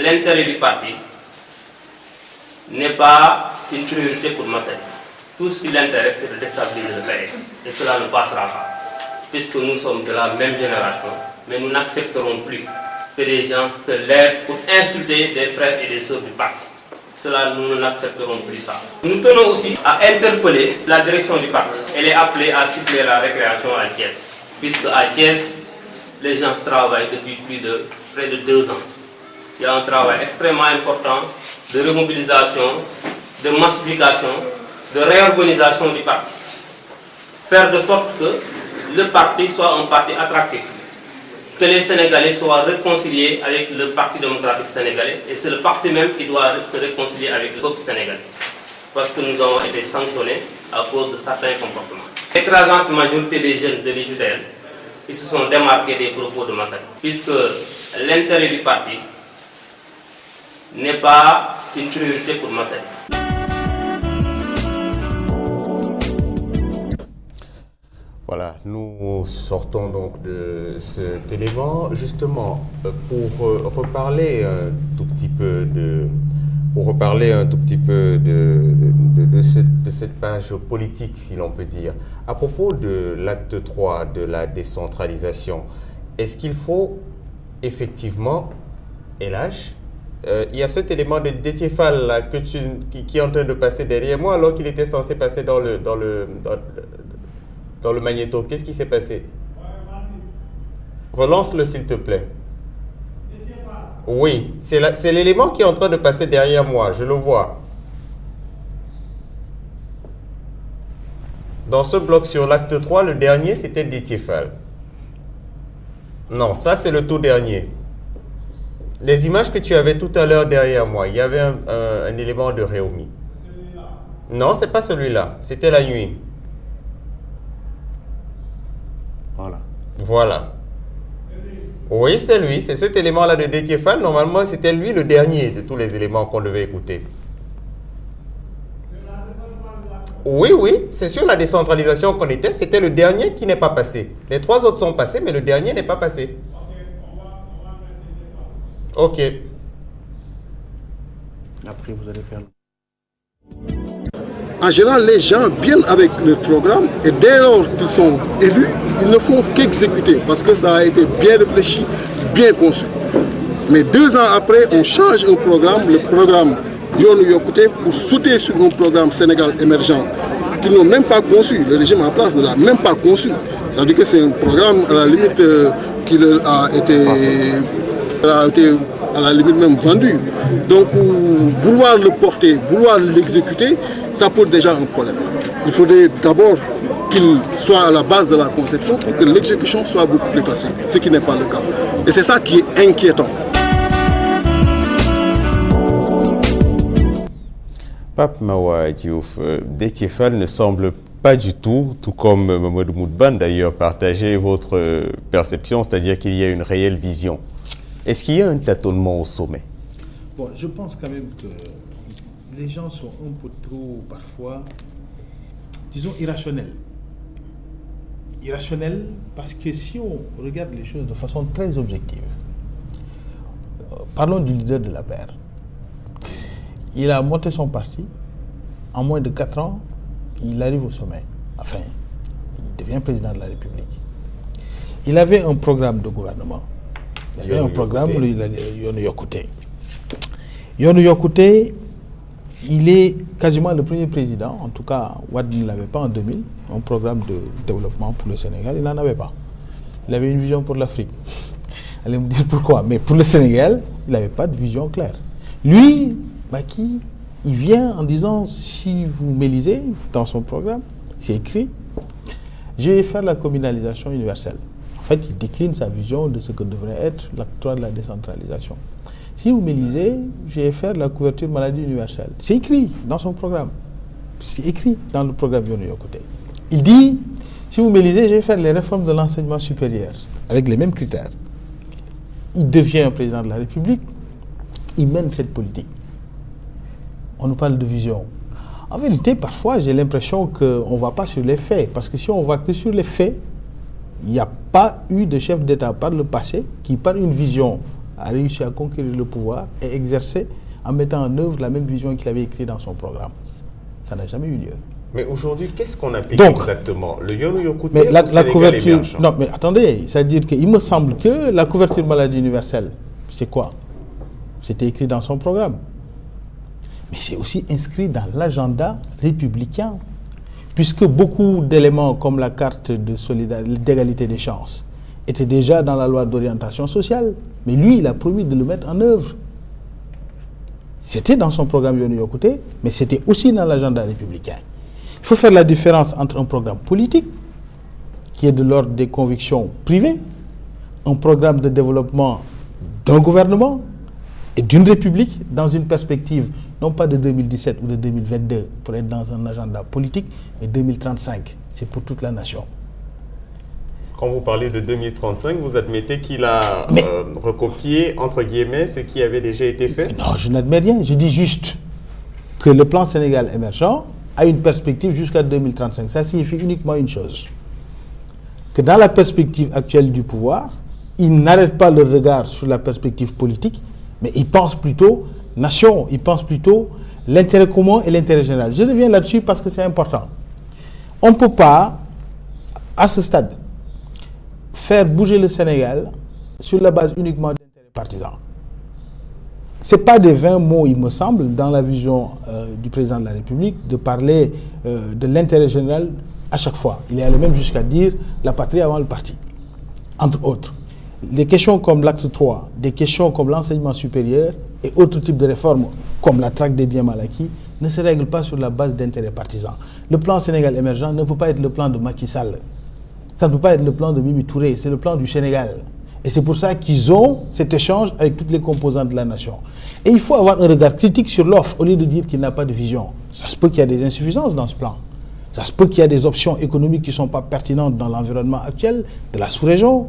L'intérêt du parti n'est pas une priorité pour Massali. Tout ce qui l'intéresse, c'est de déstabiliser le PS. Et cela ne passera pas. Puisque nous sommes de la même génération, mais nous n'accepterons plus que des gens se lèvent pour insulter des frères et des sœurs du parti. Cela, nous n'accepterons plus ça. Nous tenons aussi à interpeller la direction du parti. Elle est appelée à siffler la récréation à Thiès. Puisque à Thiès, les gens travaillent depuis près de 2 ans. Il y a un travail extrêmement important de remobilisation, de massification, de réorganisation du parti. Faire de sorte que le parti soit un parti attractif. Que les Sénégalais soient réconciliés avec le Parti démocratique sénégalais. Et c'est le parti même qui doit se réconcilier avec le peuple sénégalais. Parce que nous avons été sanctionnés à cause de certains comportements. L'écrasante majorité des jeunes de l'IJTL, ils se sont démarqués des propos de Massali. Puisque l'intérêt du parti n'est pas une priorité pour Massali. Voilà, nous sortons donc de cet élément justement pour reparler un tout petit peu de cette page politique, si l'on peut dire. À propos de l'acte 3 de la décentralisation, est-ce qu'il faut effectivement, LH, il y a cet élément de Déthié Fall là, qui est en train de passer derrière moi alors qu'il était censé passer dans le magnéto. Qu'est-ce qui s'est passé? Relance-le s'il te plaît. Oui, c'est l'élément qui est en train de passer derrière moi, je le vois. Dans ce bloc sur l'acte 3, le dernier c'était Déthié Fall. Non, ça c'est le tout dernier. Les images que tu avais tout à l'heure derrière moi, il y avait un élément de Réumi. Non, c'est pas celui-là. C'était la nuit. Voilà. Voilà. Oui, c'est lui. C'est cet élément-là de Déthié Fall. Normalement, c'était lui le dernier de tous les éléments qu'on devait écouter. Oui, oui. C'est sur la décentralisation qu'on était. C'était le dernier qui n'est pas passé. Les 3 autres sont passés, mais le dernier n'est pas passé. Ok. Après, vous allez faire... En général, les gens viennent avec leur programme et dès lors qu'ils sont élus, ils ne font qu'exécuter parce que ça a été bien réfléchi, bien conçu. Mais 2 ans après, on change un programme, le programme Yoonu Yokkute, pour sauter sur un programme Sénégal émergent qu'ils n'ont même pas conçu. Le régime en place ne l'a même pas conçu. Ça veut dire que c'est un programme à la limite qui a été à la limite même vendu. Donc vouloir le porter, vouloir l'exécuter, ça pose déjà un problème. Il faudrait d'abord qu'il soit à la base de la conception pour que l'exécution soit beaucoup plus facile, ce qui n'est pas le cas. Et c'est ça qui est inquiétant. Pape Mawa Diouf, Déthié Fall ne semble pas du tout comme Mamadou Moudban d'ailleurs, partager votre perception, c'est-à-dire qu'il y a une réelle vision. Est-ce qu'il y a un tâtonnement au sommet? Bon, je pense quand même que les gens sont un peu trop, parfois, disons, irrationnels. Irrationnels parce que si on regarde les choses de façon très objective, parlons du leader de la paire. Il a monté son parti, en moins de 4 ans, il arrive au sommet. Enfin, il devient président de la République. Il avait un programme de gouvernement. Il y avait un programme, Yoonu Yokkute. Yoonu Yokkute, il est quasiment le premier président, en tout cas, Wade ne l'avait pas en 2000, un programme de développement pour le Sénégal, il n'en avait pas. Il avait une vision pour l'Afrique. Allez me dire pourquoi, mais pour le Sénégal, il n'avait pas de vision claire. Lui, Macky, il vient en disant, si vous m'élisez, dans son programme, c'est écrit, je vais faire la communalisation universelle. En fait, il décline sa vision de ce que devrait être l'acte 3 de la décentralisation. Si vous m'élisez, je vais faire la couverture maladie universelle. C'est écrit dans son programme. C'est écrit dans le programme Yoonu Yokkute. Il dit, si vous m'élisez, je vais faire les réformes de l'enseignement supérieur, avec les mêmes critères. Il devient un président de la République, il mène cette politique. On nous parle de vision. En vérité, parfois, j'ai l'impression qu'on ne va pas sur les faits, parce que si on ne va que sur les faits, il n'y a pas eu de chef d'État par le passé qui, par une vision, a réussi à conquérir le pouvoir et exercer en mettant en œuvre la même vision qu'il avait écrite dans son programme. Ça n'a jamais eu lieu. Mais aujourd'hui, qu'est-ce qu'on applique exactement? Le Yoonu Yokkute mais la couverture, non, mais attendez, c'est-à-dire qu'il me semble que la couverture maladie universelle, c'est quoi? C'était écrit dans son programme. Mais c'est aussi inscrit dans l'agenda républicain. Puisque beaucoup d'éléments comme la carte d'égalité des chances étaient déjà dans la loi d'orientation sociale. Mais lui, il a promis de le mettre en œuvre. C'était dans son programme Yoonu Yokkute, mais c'était aussi dans l'agenda républicain. Il faut faire la différence entre un programme politique, qui est de l'ordre des convictions privées, un programme de développement d'un gouvernement et d'une république dans une perspective non pas de 2017 ou de 2022 pour être dans un agenda politique, mais 2035, c'est pour toute la nation. Quand vous parlez de 2035, vous admettez qu'il a recopié, entre guillemets, ce qui avait déjà été fait? Non, je n'admets rien. Je dis juste que le plan Sénégal émergent a une perspective jusqu'à 2035. Ça signifie uniquement une chose. Que dans la perspective actuelle du pouvoir, ils n'arrêtent pas le regard sur la perspective politique, mais ils pensent plutôt nation, ils pensent plutôt l'intérêt commun et l'intérêt général. Je reviens là-dessus parce que c'est important. On ne peut pas, à ce stade, faire bouger le Sénégal sur la base uniquement d'intérêts partisans. Ce n'est pas des 20 mots, il me semble, dans la vision du président de la République, de parler de l'intérêt général à chaque fois. Il est allé même jusqu'à dire la patrie avant le parti, entre autres. Des questions comme l'acte 3, des questions comme l'enseignement supérieur et autres types de réformes comme la traque des biens mal acquis ne se règlent pas sur la base d'intérêts partisans. Le plan Sénégal émergent ne peut pas être le plan de Macky Sall. Ça ne peut pas être le plan de Mimi Touré, c'est le plan du Sénégal. Et c'est pour ça qu'ils ont cet échange avec toutes les composantes de la nation. Et il faut avoir un regard critique sur l'offre au lieu de dire qu'il n'a pas de vision. Ça se peut qu'il y a des insuffisances dans ce plan. Ça se peut qu'il y a des options économiques qui ne sont pas pertinentes dans l'environnement actuel de la sous-région,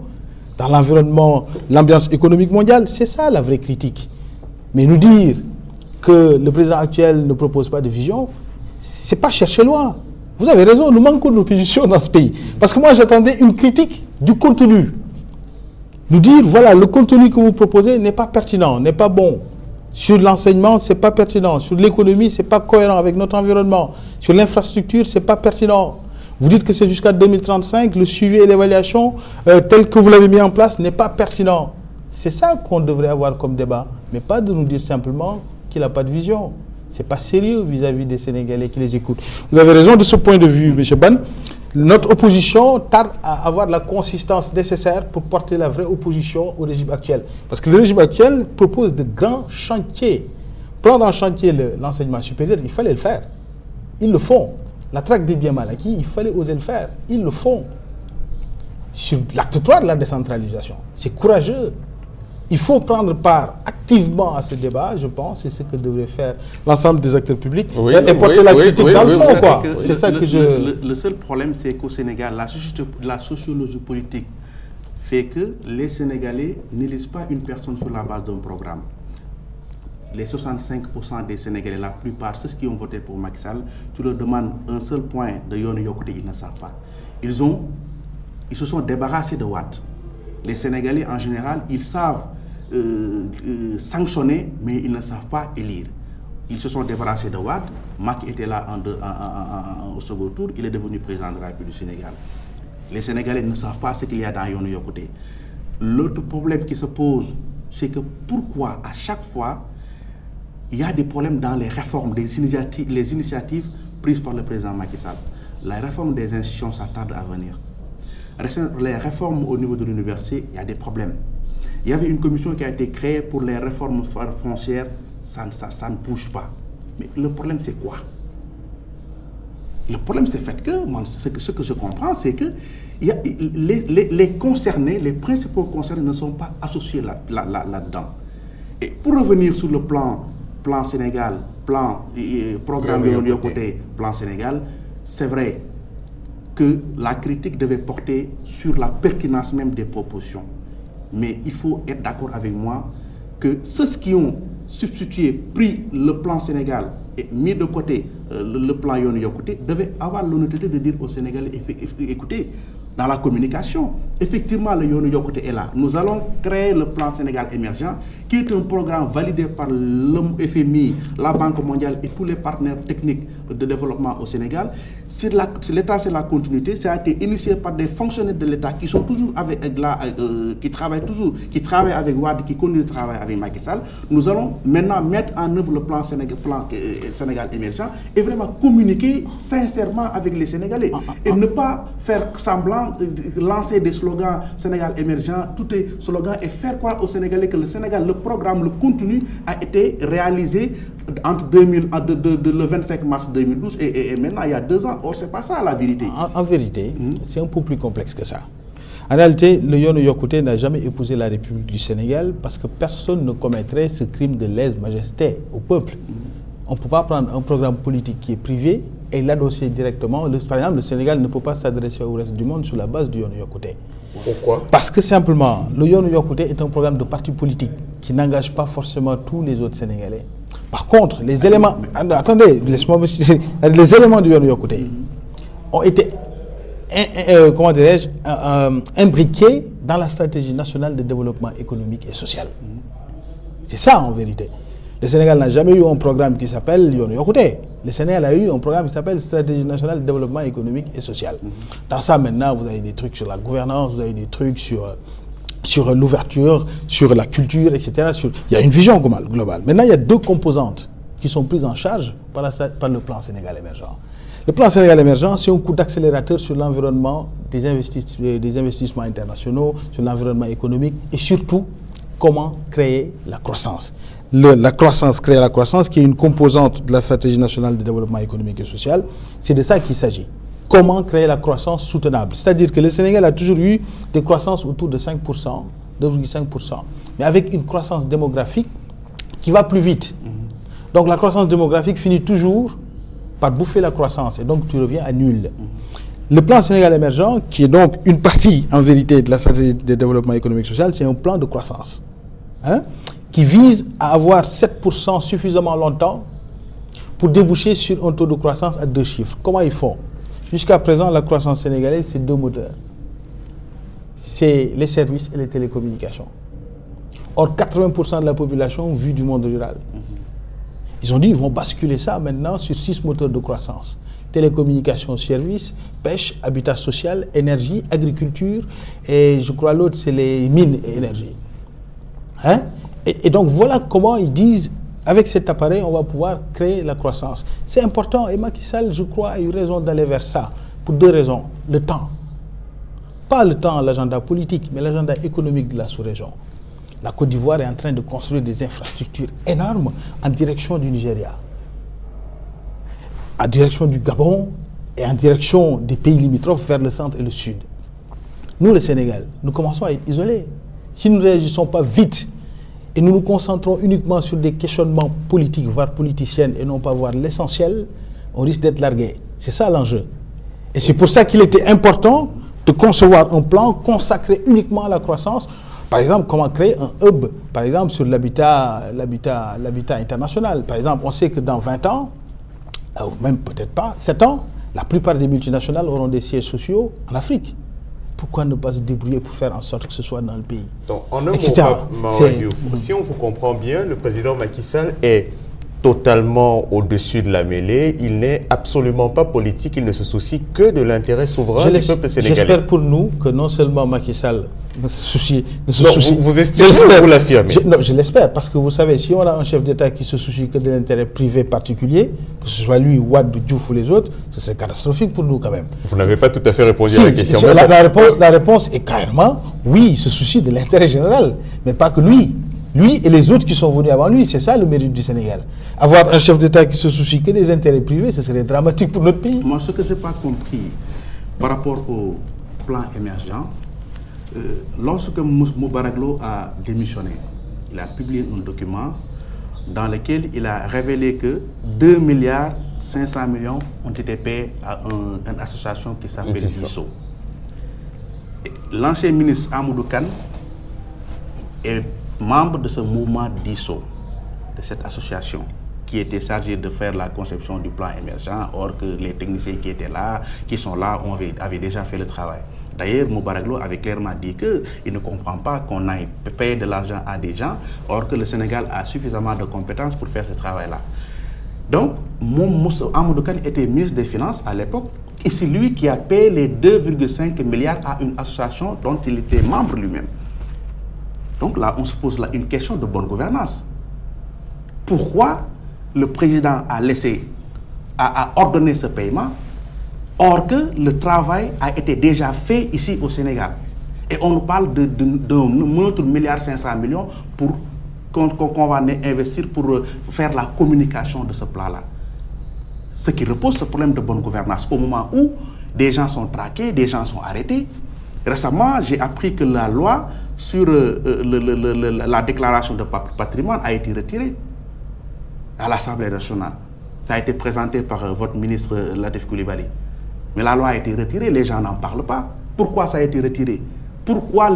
dans l'environnement, l'ambiance économique mondiale. C'est ça la vraie critique. Mais nous dire que le président actuel ne propose pas de vision, c'est pas chercher loin. Vous avez raison, nous manquons d'opposition dans ce pays. Parce que moi, j'attendais une critique du contenu. Nous dire, voilà, le contenu que vous proposez n'est pas pertinent, n'est pas bon. Sur l'enseignement, ce n'est pas pertinent. Sur l'économie, ce n'est pas cohérent avec notre environnement. Sur l'infrastructure, ce n'est pas pertinent. Vous dites que c'est jusqu'à 2035, le suivi et l'évaluation, tel que vous l'avez mis en place, n'est pas pertinent. C'est ça qu'on devrait avoir comme débat, mais pas de nous dire simplement qu'il n'a pas de vision. Ce n'est pas sérieux vis-à-vis des Sénégalais qui les écoutent. Vous avez raison de ce point de vue, M. Ban. Notre opposition tarde à avoir la consistance nécessaire pour porter la vraie opposition au régime actuel. Parce que le régime actuel propose de grands chantiers. Prendre en chantier l'enseignement supérieur, il fallait le faire. Ils le font. La traque des biens mal acquis, il fallait oser le faire. Ils le font. Sur l'acte 3 de la décentralisation, c'est courageux. Il faut prendre part activement à ce débat, je pense, c'est ce que devrait faire l'ensemble des acteurs publics et porter la critique dans le fond, quoi. C'est ça que Le seul problème, c'est qu'au Sénégal, la sociologie politique fait que les Sénégalais n'élisent pas une personne sur la base d'un programme. Les 65% des Sénégalais, la plupart, ceux qui ont voté pour Macky Sall, tu leur demandes un seul point de Yono Yokote, ils ne savent pas. Ils se sont débarrassés de Wade. Les Sénégalais, en général, ils savent sanctionner, mais ils ne savent pas élire. Ils se sont débarrassés de Wade. Macky était là au second tour. Il est devenu président de la République du Sénégal. Les Sénégalais ne savent pas ce qu'il y a dans Yono Yokote. L'autre problème qui se pose, c'est que pourquoi à chaque fois, il y a des problèmes dans les réformes, les initiatives prises par le président Macky Sall. La réforme des institutions, ça tarde à venir. Les réformes au niveau de l'université, il y a des problèmes. Il y avait une commission qui a été créée pour les réformes foncières, ça ne bouge pas. Mais le problème, c'est quoi? Le problème, c'est fait que, moi, ce que je comprends, c'est que les concernés, les principaux concernés ne sont pas associés là-dedans. Et pour revenir sur le plan Sénégal, programme de côté, plan Sénégal, c'est vrai que la critique devait porter sur la pertinence même des propositions. Mais il faut être d'accord avec moi que ceux qui ont substitué, pris le plan Sénégal et mis de côté le plan Yono Yokote devaient avoir l'honnêteté de dire aux Sénégalais, écoutez, dans la communication, effectivement le Yono Yokote est là. Nous allons créer le plan Sénégal émergent, qui est un programme validé par le FMI, la Banque mondiale et tous les partenaires techniques de développement au Sénégal. L'État, c'est la continuité. Ça a été initié par des fonctionnaires de l'État qui sont toujours qui travaillent avec Wade, qui continuent de travailler avec Macky Sall. Nous allons maintenant mettre en œuvre le plan Sénégal émergent et vraiment communiquer sincèrement avec les Sénégalais et ne pas faire semblant de lancer des slogans Sénégal émergent, tout est slogan, et faire croire aux Sénégalais que le Sénégal, le programme, le contenu a été réalisé entre le 25 mars 2012 et maintenant il y a 2 ans. Or, c'est pas ça la vérité. En vérité, c'est un peu plus complexe que ça. En réalité, le Yono Yokote n'a jamais épousé la République du Sénégal parce que personne ne commettrait ce crime de lèse-majesté au peuple. On ne peut pas prendre un programme politique qui est privé et l'adosser directement. Par exemple, le Sénégal ne peut pas s'adresser au reste du monde sur la base du Yono Yokote. Pourquoi? Parce que simplement, le Yono Yokote est un programme de parti politique qui n'engage pas forcément tous les autres Sénégalais. Par contre, les éléments... Attendez, laisse-moi me... Les éléments du Yono Yokote ont été, comment dirais-je, imbriqués dans la stratégie nationale de développement économique et social. C'est ça en vérité. Le Sénégal n'a jamais eu un programme qui s'appelle Yono Yokote. Le Sénégal a eu un programme qui s'appelle Stratégie nationale de développement économique et social. Dans ça, maintenant, vous avez des trucs sur la gouvernance, vous avez des trucs sur sur l'ouverture, sur la culture, etc. Il y a une vision globale. Maintenant, il y a deux composantes qui sont prises en charge par le plan Sénégal émergent. Le plan Sénégal émergent, c'est un coup d'accélérateur sur l'environnement des investissements internationaux, sur l'environnement économique et surtout, comment créer la croissance. Créer la croissance, qui est une composante de la stratégie nationale de développement économique et social, c'est de ça qu'il s'agit. Comment créer la croissance soutenable. C'est-à-dire que le Sénégal a toujours eu des croissances autour de 5%, 2,5%, mais avec une croissance démographique qui va plus vite. Donc la croissance démographique finit toujours par bouffer la croissance et donc tu reviens à nul. Le plan Sénégal émergent, qui est donc une partie en vérité de la stratégie de développement économique et social, c'est un plan de croissance qui vise à avoir 7% suffisamment longtemps pour déboucher sur un taux de croissance à 2 chiffres. Comment ils font? Jusqu'à présent, la croissance sénégalaise, c'est 2 moteurs. C'est les services et les télécommunications. Or, 80% de la population vit du monde rural. Ils ont dit qu'ils vont basculer ça maintenant sur 6 moteurs de croissance. Télécommunications, services, pêche, habitat social, énergie, agriculture, et je crois l'autre, c'est les mines et énergie. Et donc, voilà comment ils disent, avec cet appareil, on va pouvoir créer la croissance. C'est important, et Macky Sall, je crois, a eu raison d'aller vers ça, pour 2 raisons. Le temps. Pas le temps, l'agenda politique, mais l'agenda économique de la sous-région. La Côte d'Ivoire est en train de construire des infrastructures énormes en direction du Nigeria, en direction du Gabon et en direction des pays limitrophes vers le centre et le sud. Nous, le Sénégal, nous commençons à être isolés. Si nous ne réagissons pas vite et nous nous concentrons uniquement sur des questionnements politiques, voire politiciennes, et non pas voir l'essentiel, on risque d'être largué. C'est ça l'enjeu. Et c'est pour ça qu'il était important de concevoir un plan consacré uniquement à la croissance. Par exemple, comment créer un hub, par exemple, sur l'habitat international. Par exemple, on sait que dans 20 ans, ou même peut-être pas, 7 ans, la plupart des multinationales auront des sièges sociaux en Afrique. Pourquoi ne pas se débrouiller pour faire en sorte que ce soit dans le pays? Donc, en un mot, si on vous comprend bien, le président Macky Sall est totalement au-dessus de la mêlée. Il n'est absolument pas politique. Il ne se soucie que de l'intérêt souverain du peuple sénégalais. J'espère pour nous que non seulement Macky Sall ne se soucie... Vous espérez ou vous l'affirmez? Non, je l'espère. Parce que vous savez, si on a un chef d'État qui se soucie que de l'intérêt privé particulier, que ce soit lui, Wade, Diouf ou les autres, ce serait catastrophique pour nous quand même. Vous n'avez pas tout à fait répondu à la question. La réponse est carrément, oui, il se soucie de l'intérêt général, mais pas que lui. Lui et les autres qui sont venus avant lui, c'est ça le mérite du Sénégal. Avoir un chef d'État qui se soucie que des intérêts privés, ce serait dramatique pour notre pays. Moi, ce que je n'ai pas compris par rapport au plan émergent, lorsque Moubarak-Lo a démissionné, il a publié un document dans lequel il a révélé que 2,5 milliards ont été payés à une association qui s'appelle DISO. L'ancien ministre Amadou Kane est membre de ce mouvement DISO, de cette association qui était chargée de faire la conception du plan émergent, or que les techniciens qui sont là, avaient déjà fait le travail. D'ailleurs, Moubarak-Lo avait clairement dit qu'il ne comprend pas qu'on aille payer de l'argent à des gens, or que le Sénégal a suffisamment de compétences pour faire ce travail-là. Donc, Amadou Kane était ministre des Finances à l'époque, et c'est lui qui a payé les 2,5 milliards à une association dont il était membre lui-même. Donc là, on se pose là une question de bonne gouvernance. Pourquoi le président a ordonné ce paiement, or que le travail a été déjà fait ici au Sénégal? Et on nous parle d'un autre 1,5 milliard qu'on va investir pour faire la communication de ce plan-là. Ce qui repose ce problème de bonne gouvernance au moment où des gens sont traqués, des gens sont arrêtés. Récemment, j'ai appris que la loi sur la déclaration de patrimoine a été retirée à l'Assemblée nationale. Ça a été présenté par votre ministre Latif Coulibaly. Mais la loi a été retirée, les gens n'en parlent pas. Pourquoi ça a été retiré? Pourquoi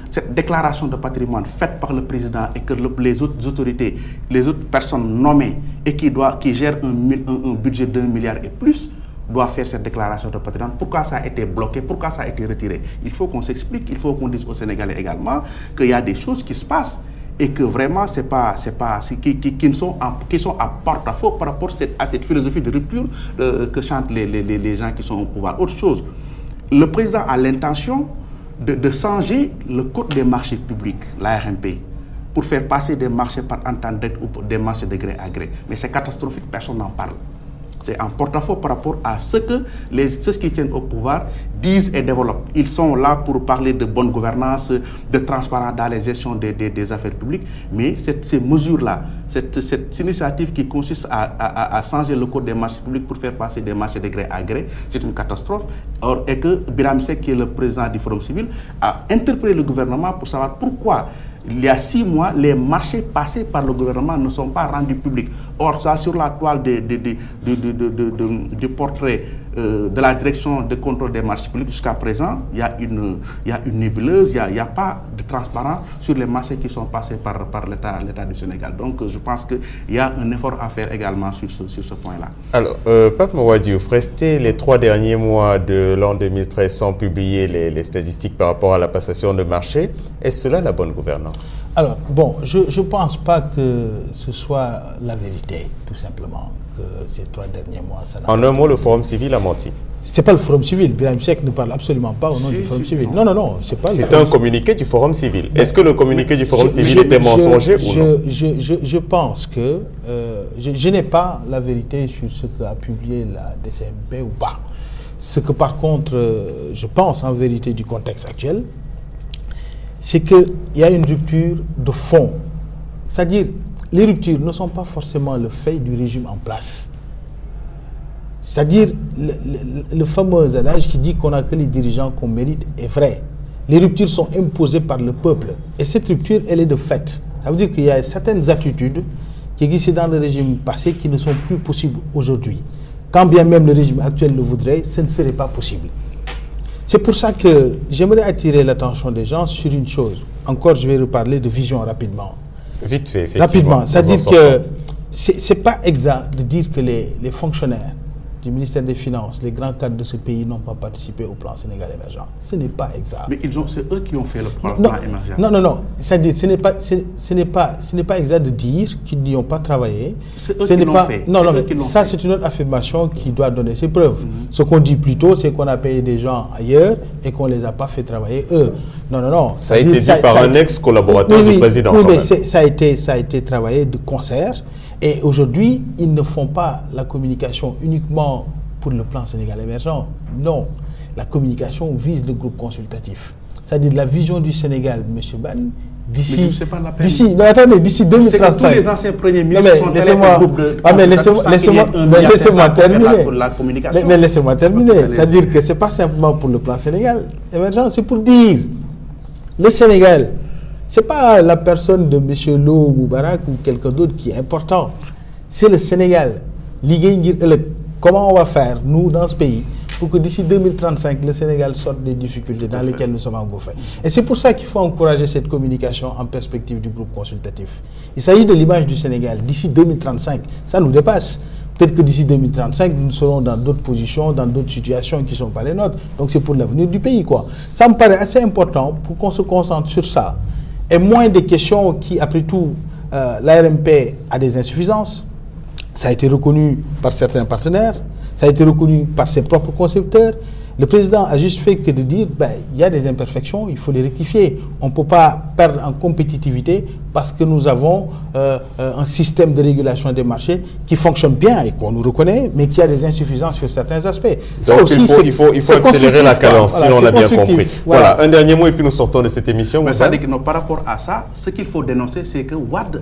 cette déclaration de patrimoine faite par le président et que les autres autorités, les autres personnes nommées et qui gèrent un budget d'1 milliard et plus, doit faire cette déclaration de patrimoine? Pourquoi ça a été bloqué? Pourquoi ça a été retiré? Il faut qu'on s'explique, il faut qu'on dise aux Sénégalais également qu'il y a des choses qui se passent et que vraiment qui sont à porte-à-faux par rapport à cette philosophie de rupture que chantent les gens qui sont au pouvoir. Autre chose, le président a l'intention de changer le code des marchés publics, l'ARMP, pour faire passer des marchés par entente directe ou des marchés de gré à gré. Mais c'est catastrophique, personne n'en parle. C'est un porte-à-faux par rapport à ce que ceux qui tiennent au pouvoir disent et développent. Ils sont là pour parler de bonne gouvernance, de transparence dans la gestion des affaires publiques, mais ces mesures-là, cette initiative qui consiste à changer le code des marchés publics pour faire passer des marchés de gré à gré, c'est une catastrophe. Or, et que Birame Seck, qui est le président du Forum civil, a interpellé le gouvernement pour savoir pourquoi il y a 6 mois, les marchés passés par le gouvernement ne sont pas rendus publics. Or, ça, sur la toile du portrait de la direction de contrôle des marchés publics, jusqu'à présent, il y a une nébuleuse, il n'y a pas de transparence sur les marchés qui sont passés par l'État du Sénégal. Donc, je pense qu'il y a un effort à faire également sur ce point-là. Alors, Pape Mawa Diouf, restés les 3 derniers mois de l'an 2013 sans publier les statistiques par rapport à la passation de marché, est-ce cela la bonne gouvernance? Alors, bon, je ne pense pas que ce soit la vérité, tout simplement, que ces 3 derniers mois... Ça en un mot, le Forum civil a menti. Ce n'est pas le Forum civil. Birame Seck ne parle absolument pas au nom du Forum civil. Non, c'est pas. C'est un communiqué du Forum civil. Est-ce que le communiqué du Forum civil était mensonger ou non? Je pense que je n'ai pas la vérité sur ce qu'a publié la DCMP ou pas. Ce que par contre, je pense en vérité du contexte actuel, c'est qu'il y a une rupture de fond. C'est-à-dire, les ruptures ne sont pas forcément le fait du régime en place. C'est-à-dire, le fameux adage qui dit qu'on n'a que les dirigeants qu'on mérite est vrai. Les ruptures sont imposées par le peuple. Et cette rupture, elle est de fait. Ça veut dire qu'il y a certaines attitudes qui existaient dans le régime passé qui ne sont plus possibles aujourd'hui. Quand bien même le régime actuel le voudrait, ce ne serait pas possible. C'est pour ça que j'aimerais attirer l'attention des gens sur une chose. Encore, je vais reparler de vision rapidement. Vite fait, effectivement. Rapidement. C'est-à-dire que ce n'est pas exact de dire que les fonctionnaires du ministère des Finances, les grands cadres de ce pays n'ont pas participé au plan Sénégal émergent. Ce n'est pas exact. Mais c'est eux qui ont fait le plan émergent. Non. C'est-à-dire, ce n'est pas exact de dire qu'ils n'y ont pas travaillé. C'est eux qui l'ont fait. Non, mais ça, c'est une autre affirmation qui doit donner ses preuves. Ce qu'on dit plutôt, c'est qu'on a payé des gens ailleurs et qu'on ne les a pas fait travailler eux. Non. Ça a été dit par un ex-collaborateur du président. Oui, mais ça a été travaillé de concert. Et aujourd'hui, ils ne font pas la communication uniquement pour le plan Sénégal émergent. Non, la communication vise le groupe consultatif. C'est-à-dire la vision du Sénégal, M. Ban, d'ici 2035. Tous les anciens premiers ministres sont allés au groupe de laissez-moi terminer. Mais laissez-moi terminer. C'est-à-dire que ce n'est pas simplement pour le plan Sénégal émergent, c'est pour dire le Sénégal. Ce n'est pas la personne de M. Lo Moubarak ou quelqu'un d'autre qui est important. C'est le Sénégal. Comment on va faire, nous, dans ce pays, pour que d'ici 2035, le Sénégal sorte des difficultés dans lesquelles nous sommes engouffrés. Et c'est pour ça qu'il faut encourager cette communication en perspective du groupe consultatif. Il s'agit de l'image du Sénégal. D'ici 2035, ça nous dépasse. Peut-être que d'ici 2035, nous serons dans d'autres positions, dans d'autres situations qui ne sont pas les nôtres. Donc c'est pour l'avenir du pays, quoi. Ça me paraît assez important pour qu'on se concentre sur ça. Et moins des questions qui, après tout, l'ARMP a des insuffisances. Ça a été reconnu par certains partenaires, ça a été reconnu par ses propres concepteurs. Le président a juste fait que de dire, il y a des imperfections, il faut les rectifier. On ne peut pas perdre en compétitivité parce que nous avons un système de régulation des marchés qui fonctionne bien et qu'on nous reconnaît, mais qui a des insuffisances sur certains aspects. Donc il faut accélérer la cadence, si l'on a bien compris. Voilà, un dernier mot et puis nous sortons de cette émission. Mais ça dit que par rapport à ça, ce qu'il faut dénoncer, c'est que Wade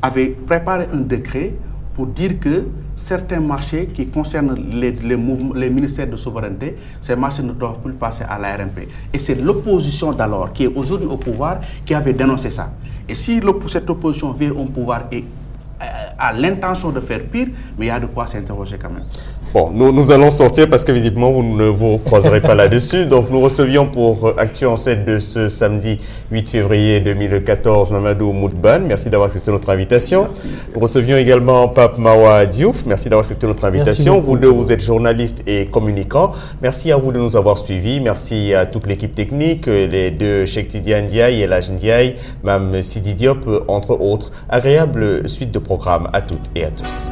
avait préparé un décret pour dire que certains marchés qui concernent les ministères de souveraineté, ces marchés ne doivent plus passer à l'ARMP. Et c'est l'opposition d'alors, qui est aujourd'hui au pouvoir, qui avait dénoncé ça. Et si cette opposition vient au pouvoir et a l'intention de faire pire, mais il y a de quoi s'interroger quand même. Bon, nous allons sortir parce que visiblement vous ne vous croiserez pas là-dessus. Donc nous recevions pour Actu en 7 de ce samedi 8 février 2014 Mamadou Moudban. Merci d'avoir accepté notre invitation. Merci. Nous recevions également Pape Mawa Diouf. Merci d'avoir accepté notre invitation. Vous deux, vous êtes journalistes et communicants. Merci à vous de nous avoir suivis. Merci à toute l'équipe technique, les deux Cheikh Tidiane Ndiaye et Elhadji Ndiaye, Mme Sidi Diop, entre autres. Agréable suite de programme à toutes et à tous.